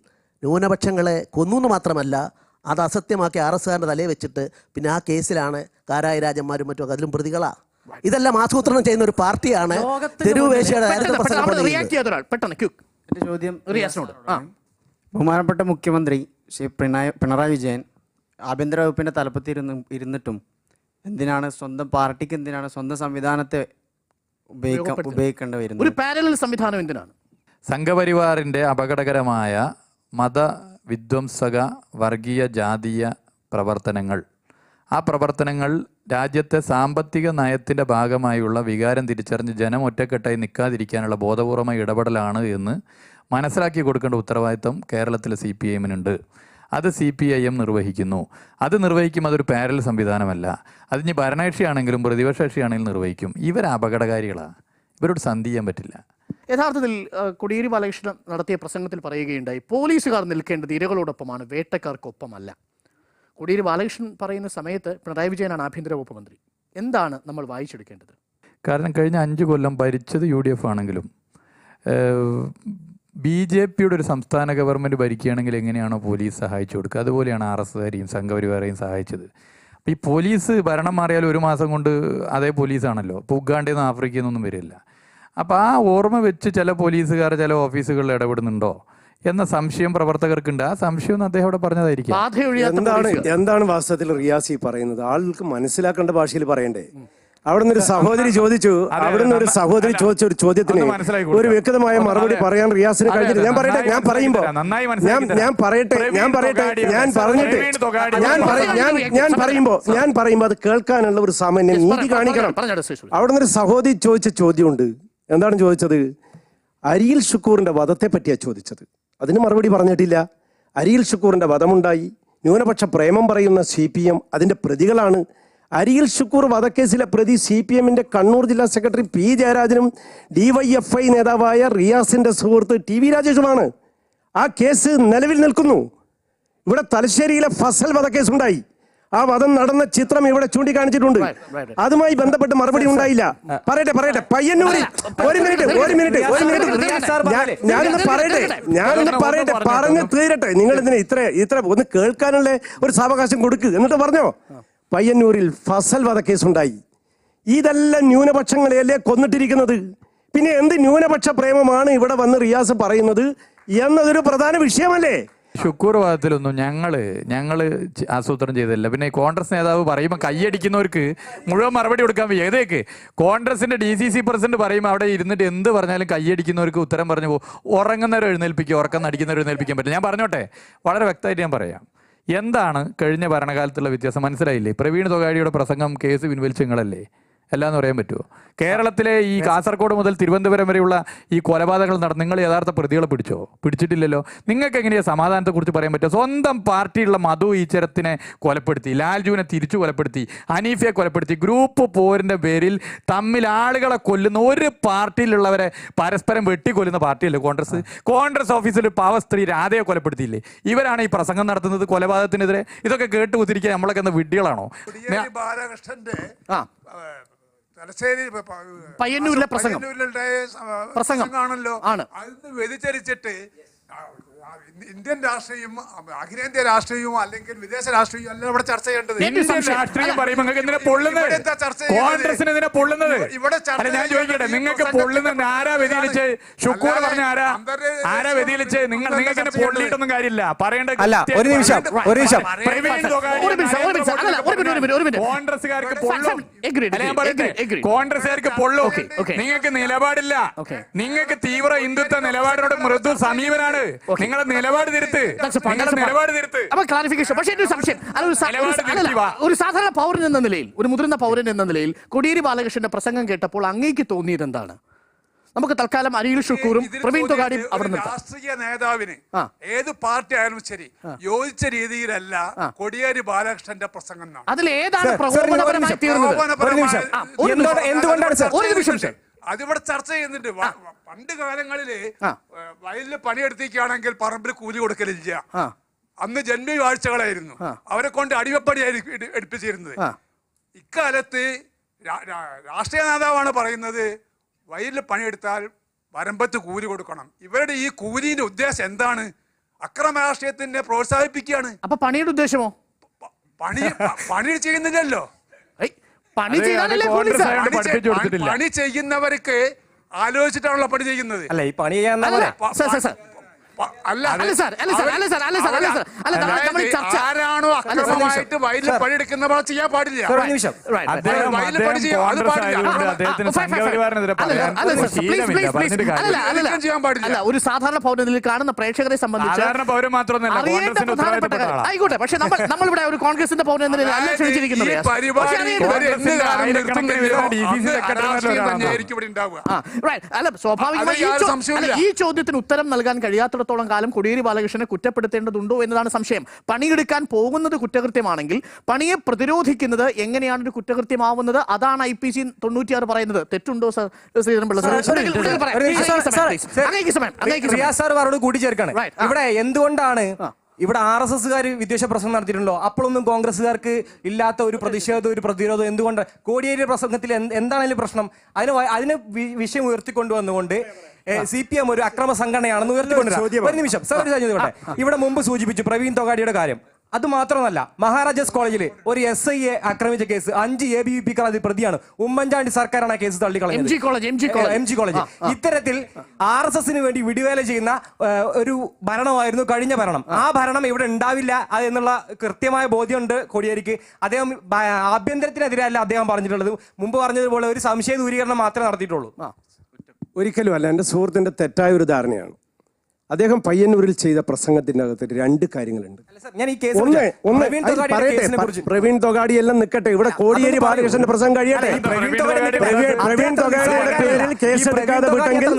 ന്യൂനപക്ഷങ്ങളെ കൊന്നു മാത്രമല്ല, അത് അസത്യമാക്കി RSSകാരുടെ തലയിൽ വെച്ചിട്ട് പിന്നെ ആ കേസിലാണ് കാരായ രാജന്മാരും മറ്റും അതിലും പ്രതികളാണ്. ഇതെല്ലാം ആസൂത്രണം ചെയ്യുന്ന ഒരു പാർട്ടിയാണ് എൻ്റെ ചോദ്യം ബഹുമാനപ്പെട്ട മുഖ്യമന്ത്രി ശ്രീ പിണറായി വിജയൻ ആഭ്യന്തര വകുപ്പിൻ്റെ തലപ്പത്തിൽ ഇരുന്നിട്ടും എന്തിനാണ് സ്വന്തം പാർട്ടിക്ക്, എന്തിനാണ് സ്വന്തം സംവിധാനത്തെ ഉപയോഗിക്കേണ്ടി വരുന്നത്? ഒരു പാരലൽ സംവിധാനം എന്തിനാണ്? സംഘപരിവാറിൻ്റെ അപകടകരമായ മതവിധ്വംസക വർഗീയ ജാതീയ പ്രവർത്തനങ്ങൾ, ആ പ്രവർത്തനങ്ങൾ രാജ്യത്തെ സാമ്പത്തിക നയത്തിൻ്റെ ഭാഗമായുള്ള വികാരം തിരിച്ചറിഞ്ഞ് ജനം ഒറ്റക്കെട്ടായി നിൽക്കാതിരിക്കാനുള്ള ബോധപൂർവമായ ഇടപെടലാണ് എന്ന് മനസ്സിലാക്കി കൊടുക്കേണ്ട ഉത്തരവാദിത്വം കേരളത്തിലെ CPIM-നുണ്ട്. അത് CPIM നിർവഹിക്കുന്നു. അത് നിർവഹിക്കും. അതൊരു പാരലൽ സംവിധാനമല്ല. അതിന് ഭരണകക്ഷിയാണെങ്കിലും പ്രതിപക്ഷ കക്ഷിയാണെങ്കിലും നിർവഹിക്കും. ഇവർ അപകടകാരികളാണ്. ഇവരോട് സന്ധി ചെയ്യാൻ പറ്റില്ല. യഥാർത്ഥത്തിൽ കോടിയേരി ബാലകൃഷ്ണൻ നടത്തിയ പ്രസംഗത്തിൽ പറയുകയുണ്ടായി, പോലീസുകാർ നിൽക്കേണ്ടത് ഇരകളോടൊപ്പമാണ്, വേട്ടക്കാർക്കൊപ്പമല്ല. കോടിയേരി ബാലകൃഷ്ണൻ പറയുന്ന സമയത്ത് പിണറായി വിജയനാണ് ആഭ്യന്തര വകുപ്പ് മന്ത്രി. എന്താണ് നമ്മൾ വായിച്ചെടുക്കേണ്ടത്? കാരണം കഴിഞ്ഞ 5 കൊല്ലം ഭരിച്ചത് UDF ആണെങ്കിലും BJPയുടെ ഒരു സംസ്ഥാന ഗവൺമെൻറ് ഭരിക്കുകയാണെങ്കിൽ എങ്ങനെയാണോ പോലീസ് സഹായിച്ചു കൊടുക്കുക, അതുപോലെയാണ് RSSകാരെയും സംഘപരിവാരെയും സഹായിച്ചത്. അപ്പോൾ ഈ പോലീസ് ഭരണം മാറിയാൽ 1 മാസം കൊണ്ട് അതേ പോലീസാണല്ലോ. ഇപ്പോൾ ഉഗാണ്ടയിൽ നിന്ന് ആഫ്രിക്കയിൽ നിന്നൊന്നും വരില്ല. അപ്പോൾ ആ ഓർമ്മ വെച്ച് ചില പോലീസുകാർ ചില ഓഫീസുകളിൽ ഇടപെടുന്നുണ്ടോ എന്ന സംശയം പ്രവർത്തകർക്കുണ്ട്. ആ സംശയം ഒന്ന് അദ്ദേഹം ഇവിടെ പറഞ്ഞതായിരിക്കും. എന്താണ് വാസ്തവത്തിൽ റിയാസി പറയുന്നത്? ആൾക്ക് മനസ്സിലാക്കേണ്ട ഭാഷയിൽ പറയണ്ടേ? അവിടുന്ന് ഒരു സഹോദരി ചോദിച്ചു, ഒരു ചോദ്യത്തിന് ഒരു വ്യക്തമായ മറുപടി പറയാൻ റിയാസിന് കഴിഞ്ഞിട്ട് ഞാൻ പറയുമ്പോ അത് കേൾക്കാനുള്ള ഒരു സാമാന്യ നീതി കാണിക്കണം. അവിടുന്ന് ഒരു സഹോദരി ചോദിച്ച ചോദ്യമുണ്ട്. എന്താണ് ചോദിച്ചത്? അരിയിൽ ഷുക്കൂറിൻ്റെ വധത്തെ പറ്റിയാണ് ചോദിച്ചത്. അതിന് മറുപടി പറഞ്ഞിട്ടില്ല. അരിയിൽ ഷുക്കൂറിൻ്റെ വധമുണ്ടായി, ന്യൂനപക്ഷ പ്രേമം പറയുന്ന CPM അതിൻ്റെ പ്രതികളാണ്. അരിയിൽ ഷുക്കൂർ വധക്കേസിലെ പ്രതി CPMൻ്റെ കണ്ണൂർ ജില്ലാ സെക്രട്ടറി P. ജയരാജനും DYFI നേതാവായ റിയാസിൻ്റെ സുഹൃത്ത് TV രാജേഷുമാണ്. ആ കേസ് നിലവിൽ നിൽക്കുന്നു. ഇവിടെ തലശ്ശേരിയിലെ ഫസൽ വധക്കേസുണ്ടായി. ആ വധം നടന്ന ചിത്രം ഇവിടെ ചൂണ്ടിക്കാണിച്ചിട്ടുണ്ട്. അതുമായി ബന്ധപ്പെട്ട് മറുപടി ഉണ്ടായില്ല. പറയട്ടെ പയ്യന്നൂരിൽ ഒരു മിനിറ്റ് ഞാനൊന്ന് പറയട്ടെ പറഞ്ഞു തീരട്ടെ. നിങ്ങൾ ഇതിന് ഇത്ര ഒന്ന് കേൾക്കാനുള്ള ഒരു സാവകാശം കൊടുക്ക്. എന്നിട്ട് പറഞ്ഞോ. പയ്യന്നൂരിൽ ഫസൽ വധക്കേസുണ്ടായി. ഇതെല്ലാം ന്യൂനപക്ഷങ്ങളെയല്ലേ കൊന്നിട്ടിരിക്കുന്നത്. പിന്നെ എന്ത് ന്യൂനപക്ഷ പ്രേമമാണ് ഇവിടെ വന്ന് റിയാസ് പറയുന്നത് എന്നതൊരു പ്രധാന വിഷയമല്ലേ? ഷുക്കൂർ വാദത്തിലൊന്നും ഞങ്ങള് ആസൂത്രണം ചെയ്തില്ല. പിന്നെ കോൺഗ്രസ് നേതാവ് പറയുമ്പോൾ കൈയടിക്കുന്നവർക്ക് മുഴുവൻ മറുപടി കൊടുക്കാൻ വയ്യ. ഏതേക്ക് കോൺഗ്രസിന്റെ DCC പ്രസിഡന്റ് പറയുമ്പോൾ അവിടെ ഇരുന്നിട്ട് എന്ത് പറഞ്ഞാലും കൈയടിക്കുന്നവർക്ക് ഉത്തരം പറഞ്ഞു പോകും. ഉറങ്ങുന്നവരെ എഴുന്നേൽപ്പിക്കുക, ഉറക്കം നടിക്കുന്നവരെ എഴുന്നേൽപ്പിക്കാൻ പറ്റില്ല. ഞാൻ പറഞ്ഞോട്ടെ, വളരെ വ്യക്തമായിട്ട് ഞാൻ പറയാം. എന്താണ് കഴിഞ്ഞ ഭരണകാലത്തുള്ള വ്യത്യാസം മനസ്സിലായില്ലേ? പ്രവീൺ തൊഗാഡിയുടെ പ്രസംഗം കേസ് പിൻവലിച്ച നിങ്ങളല്ലേ? എല്ലാന്ന് പറയാൻ പറ്റുമോ? കേരളത്തിലെ ഈ കാസർഗോഡ് മുതൽ തിരുവനന്തപുരം വരെയുള്ള ഈ കൊലപാതകങ്ങൾ നടന്ന് നിങ്ങൾ യഥാർത്ഥ പ്രതികളെ പിടിച്ചിട്ടില്ലല്ലോ. നിങ്ങൾക്ക് എങ്ങനെയാണ് സമാധാനത്തെക്കുറിച്ച് പറയാൻ പറ്റുക? സ്വന്തം പാർട്ടിയുള്ള മധു ഈച്ചരത്തിനെ കൊലപ്പെടുത്തി, ലാൽജുവിനെ തിരിച്ചു കൊലപ്പെടുത്തി, ഹനീഫയെ കൊലപ്പെടുത്തി, ഗ്രൂപ്പ് പോരിൻ്റെ പേരിൽ തമ്മിൽ ആളുകളെ കൊല്ലുന്ന ഒരു പാർട്ടിയിലുള്ളവരെ പരസ്പരം വെട്ടിക്കൊല്ലുന്ന പാർട്ടിയല്ലേ കോൺഗ്രസ്? കോൺഗ്രസ് ഓഫീസിൽ പാവ സ്ത്രീ രാധയെ കൊലപ്പെടുത്തിയില്ലേ? ഇവരാണ് ഈ പ്രസംഗം നടത്തുന്നത് കൊലപാതകത്തിനെതിരെ. ഇതൊക്കെ കേട്ട് കുത്തിരിക്കുക നമ്മളൊക്കെ എന്താ വിഡ്ഢികളാണോ? പയ്യന്നൂരിലെ പ്രസംഗമാണല്ലോ. അതിന് വ്യതിചരിച്ചിട്ട് ഇന്ത്യൻ രാഷ്ട്രീയം, അഖിലേന്ത്യാ രാഷ്ട്രീയവും അല്ലെങ്കിൽ വിദേശ രാഷ്ട്രീയവും അല്ല ഇവിടെ ചർച്ച ചെയ്യേണ്ടത്. രാഷ്ട്രീയം പറയുമ്പോൾ ഞാൻ ചോദിക്കട്ടെ, നിങ്ങൾക്ക് പൊള്ളുന്ന ആരാ വ്യതിരിച്ച്? ഷുക്കൂർ പറഞ്ഞ ആരാ വ്യതിരിച്ച്? നിങ്ങൾക്ക് പൊള്ളിയിട്ടൊന്നും കാര്യമില്ല. പറയേണ്ട കോൺഗ്രസ്സുകാർക്ക് പൊള്ളും. കോൺഗ്രസ്സുകാർക്ക് പൊള്ളും. നിങ്ങൾക്ക് നിലപാടില്ല. നിങ്ങൾക്ക് തീവ്ര ഹിന്ദുത്വ നിലപാടിനോട് മൃദു സമീപനാണ്. നിങ്ങളെ നിലപാട് തിരുത്ത്. ഒരു സാധാരണ പൗരൻ എന്ന നിലയിൽ, ഒരു മുതിർന്ന പൗരൻ എന്ന നിലയിൽ കോടിയേരി ബാലകൃഷ്ണന്റെ പ്രസംഗം കേട്ടപ്പോൾ അങ്ങേക്ക് തോന്നിയത് എന്താണ്? നമുക്ക് തൽക്കാലം അരിയിൽ ഷുക്കൂറും പ്രവീൺ തൊഗാഡിയും അവിടെ നിർത്താം. രാഷ്ട്രീയ നേതാവിന് ഏത് പാർട്ടി ആയാലും ശരി യോജിച്ച രീതിയിലല്ല കോടിയേരി ബാലകൃഷ്ണന്റെ പ്രസംഗം. അതിലേതാണ് പ്രകോപനപരമായി തീർന്നത്? അതിവിടെ ചർച്ച ചെയ്യുന്നുണ്ട്. പണ്ട് കാലങ്ങളില് വയലില് പണിയെടുത്തേക്കാണെങ്കിൽ പറമ്പിൽ കൂലി കൊടുക്കലില്ല. അന്ന് ജന്മവാഴ്ചകളായിരുന്നു. അവരെ കൊണ്ട് അടിമപ്പണി എടുപ്പിച്ചിരുന്നത്. ഇക്കാലത്ത് രാഷ്ട്രീയ നേതാവാണ് പറയുന്നത് വയലിൽ പണിയെടുത്താൽ വരമ്പത്ത് കൂലി കൊടുക്കണം. ഇവരുടെ ഈ കൂലിന്റെ ഉദ്ദേശം എന്താണ്? അക്രമ രാഷ്ട്രീയത്തിനെ പ്രോത്സാഹിപ്പിക്കുകയാണ്. അപ്പൊ പണിയുടെ ഉദ്ദേശമോ? പണി ചെയ്യുന്നില്ലല്ലോ. പണി ചെയ്യുന്നവർക്ക് ആലോചിച്ചിട്ടാണല്ലോ പണി ചെയ്യുന്നത്. അല്ല ഈ പണി ചെയ്യാൻ ആരാണോ അക്രമമായിട്ട് വയലിൽ പണിയെടുക്കുന്നവർ ചെയ്യാൻ പാടില്ല. ഒരു സാധാരണ പൗരനിൽ കാണുന്ന പ്രേക്ഷകരെ സംബന്ധിച്ച് ആയിക്കോട്ടെ, പക്ഷെ നമ്മളിവിടെ ഒരു കോൺഗ്രസിന്റെ പൗരൻ എന്ന നിലയിൽ അല്ല ക്ഷണിച്ചിരിക്കുന്നത്. അല്ല, സ്വാഭാവികമായി ഈ ചോദ്യത്തിന് ഉത്തരം നൽകാൻ കഴിയാത്തിടത്തോളം കാലം കോടിയേരി ബാലകൃഷ്ണനെ കുറ്റപ്പെടുത്തേണ്ടതുണ്ടോ എന്നതാണ് സംശയം. പണിയെടുക്കാൻ പോകുന്നത് കുറ്റകൃത്യമാണെങ്കിൽ പണിയെ പ്രതിരോധിക്കുന്നത് എങ്ങനെയാണ് ഒരു കുറ്റകൃത്യമാവുന്നത്? അതാണ് IPC 96 പറയുന്നത്. തെറ്റുണ്ടോ സർ? ശ്രീധരൻപിള്ള കൂട്ടിച്ചേർക്കാണ്. ഇവിടെ എന്തുകൊണ്ടാണ് ഇവിടെ RSSകാർ വിദ്വേഷ പ്രസംഗം നടത്തിയിട്ടുണ്ടോ? അപ്പോഴൊന്നും കോൺഗ്രസ്സുകാർക്ക് ഇല്ലാത്ത ഒരു പ്രതിഷേധം, ഒരു പ്രതിരോധം എന്തുകൊണ്ട്? കോടിയേരി പ്രസംഗത്തിൽ എന്താണ് പ്രശ്നം? അതിന് വിഷയം ഉയർത്തിക്കൊണ്ടുവന്നുകൊണ്ട് CPM ഒരു അക്രമ സംഘടനയാണെന്ന് ഉയർത്തിക്കൊണ്ടുവരാം. ഒരു നിമിഷം സർ, ഇവിടെ മുമ്പ് സൂചിപ്പിച്ചു പ്രവീൺ തൊഗാഡിയുടെ കാര്യം. അത് മാത്രമല്ല, മഹാരാജാസ് കോളേജിൽ ഒരു SIയെ ആക്രമിച്ച കേസ് 5 ABVP പ്രതിയാണ്. ഉമ്മൻചാണ്ടി സർക്കാരാണ് ആ കേസ് തള്ളിക്കളഞ്ഞത്. MG college. ഇത്തരത്തിൽ RSSന് വേണ്ടി വിടുവേല ചെയ്യുന്ന ഒരു ഭരണമായിരുന്നു കഴിഞ്ഞ ഭരണം. ആ ഭരണം ഇവിടെ ഉണ്ടാവില്ല എന്നുള്ള കൃത്യമായ ബോധ്യമുണ്ട് കോടിയേരിക്ക്. അദ്ദേഹം ആഭ്യന്തരത്തിനെതിരല്ല അദ്ദേഹം പറഞ്ഞിട്ടുള്ളത്. മുമ്പ് പറഞ്ഞതുപോലെ ഒരു സംശയ ദൂരീകരണം മാത്രമേ നടത്തിയിട്ടുള്ളൂ. ഒരിക്കലും അല്ല. എൻ്റെ സുഹൃത്തിൻ്റെ തെറ്റായ ഒരു ധാരണയാണ്. അദ്ദേഹം പയ്യന്നൂരിൽ ചെയ്ത പ്രസംഗത്തിൻ്റെ അകത്ത് രണ്ട് കാര്യങ്ങളുണ്ട്. ഞാൻ ഈ പ്രവീൺ തൊഗാടി എല്ലാം നിൽക്കട്ടെ, ഇവിടെ കോടിയേരി ബാലകൃഷ്ണന്റെ പ്രസംഗം കഴിയട്ടെ. പ്രവീൺ തൊഗാഡിയുടെ പേരിൽ കേസ് എടുക്കാതെ വിട്ടെങ്കിൽ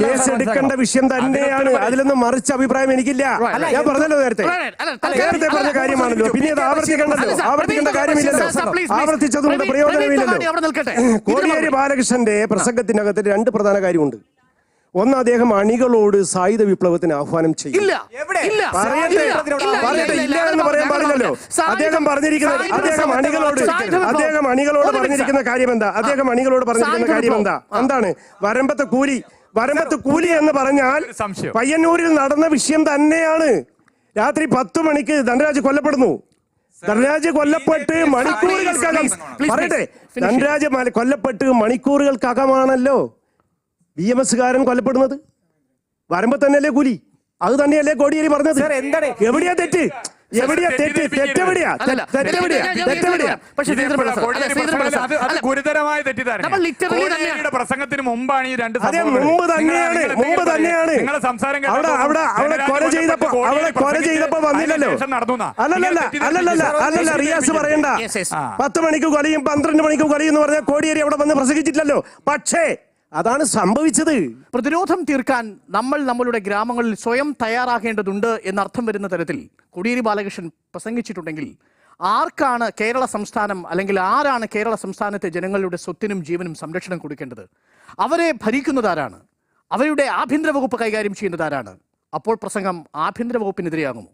കേസ് എടുക്കേണ്ട വിഷയം തന്നെയാണ്. അതിലൊന്നും മറിച്ച അഭിപ്രായം എനിക്കില്ല. ഞാൻ പറഞ്ഞല്ലോ നേരത്തെ പറഞ്ഞ കാര്യമാണല്ലോ, പിന്നെ അത് ആവർത്തിക്കേണ്ട കാര്യമില്ലല്ലോ, ആവർത്തിച്ചതുകൊണ്ട് പ്രയോജനമില്ലല്ലോ. കോടിയേരി ബാലകൃഷ്ണന്റെ പ്രസംഗത്തിനകത്ത് രണ്ട് പ്രധാന കാര്യമുണ്ട്. ഒന്ന്, അദ്ദേഹം അണികളോട് സായുധ വിപ്ലവത്തിന് ആഹ്വാനം ചെയ്യും. പറയട്ടെ ഇല്ല എന്ന് പറയാൻ പാടില്ലല്ലോ. അദ്ദേഹം അണികളോട് പറഞ്ഞിരിക്കുന്ന കാര്യം എന്താ? എന്താണ്? വരമ്പത്തെ കൂലി എന്ന് പറഞ്ഞാൽ പയ്യന്നൂരിൽ നടന്ന വിഷയം തന്നെയാണ്. രാത്രി 10 മണിക്ക് ധനരാജ് കൊല്ലപ്പെടുന്നു. ധനരാജ് കൊല്ലപ്പെട്ട് മണിക്കൂറുകൾക്കകം കൊല്ലപ്പെട്ട് മണിക്കൂറുകൾക്കകമാണല്ലോ BMS-കാരൻ കൊല്ലപ്പെടുന്നത്. വരുമ്പോ തന്നെയല്ലേ കൂലി? അത് തന്നെയല്ലേ കോടിയേരി പറഞ്ഞത്? എവിടെയാ തെറ്റ്? ഗുരുതരമായ തെറ്റിദ്ധാരണ. പ്രസംഗത്തിന് മുമ്പാണ് ഈ രണ്ട് മുമ്പ് തന്നെയാണ് അവിടെ കൊല ചെയ്തപ്പോ വന്നില്ലല്ലോ. അല്ലല്ല റിയാസ് പറയണ്ട. 10 മണിക്ക് കൊലയും 12 മണിക്ക് കൊലയും എന്ന് പറഞ്ഞാൽ കോടിയേരി അവിടെ വന്ന് പ്രസംഗിച്ചിട്ടില്ലല്ലോ. പക്ഷേ അതാണ് സംഭവിച്ചത്. പ്രതിരോധം തീർക്കാൻ നമ്മൾ നമ്മളുടെ ഗ്രാമങ്ങളിൽ സ്വയം തയ്യാറാകേണ്ടതുണ്ട് എന്നർത്ഥം വരുന്ന തരത്തിൽ കോടിയേരി ബാലകൃഷ്ണൻ പ്രസംഗിച്ചിട്ടുണ്ടെങ്കിൽ ആർക്കാണ് കേരള സംസ്ഥാനം, അല്ലെങ്കിൽ ആരാണ് കേരള സംസ്ഥാനത്തെ ജനങ്ങളുടെ സ്വത്തിനും ജീവനും സംരക്ഷണം കൊടുക്കേണ്ടത്? അവരെ ഭരിക്കുന്നതാരാണ്? അവരുടെ ആഭ്യന്തര വകുപ്പ് കൈകാര്യം ചെയ്യുന്നതാരാണ്? അപ്പോൾ പ്രസംഗം ആഭ്യന്തര വകുപ്പിനെതിരെയാകുമോ?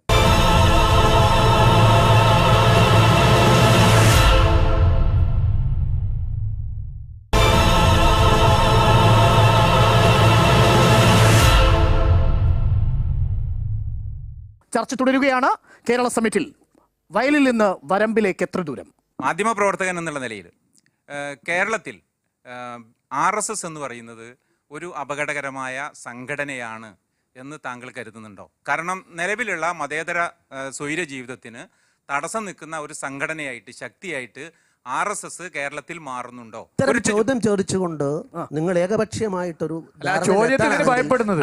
ചർച്ച തുടരുകയാണ്. കേരള സമിറ്റിൽ വയലിൽ നിന്ന് വരമ്പിലേക്ക് എത്ര ദൂരം? മാധ്യമപ്രവർത്തകൻ എന്നുള്ള നിലയിൽ കേരളത്തിൽ RSS എന്ന് പറയുന്നത് ഒരു അപകടകരമായ സംഘടനയാണ് എന്ന് താങ്കൾ കരുതുന്നുണ്ടോ? കാരണം നിലവിലുള്ള മതേതര സ്വൈര ജീവിതത്തിന് തടസ്സം നിൽക്കുന്ന ഒരു സംഘടനയായിട്ട്, ശക്തിയായിട്ട് RSS കേരളത്തിൽ മാറുന്നുണ്ടോ? ഒരു ചോദ്യം ചോദിച്ചുകൊണ്ട് നിങ്ങൾ ഏകപക്ഷീയമായിട്ടൊരു ചോദ്യത്തിന് ഭയപ്പെടുന്നത്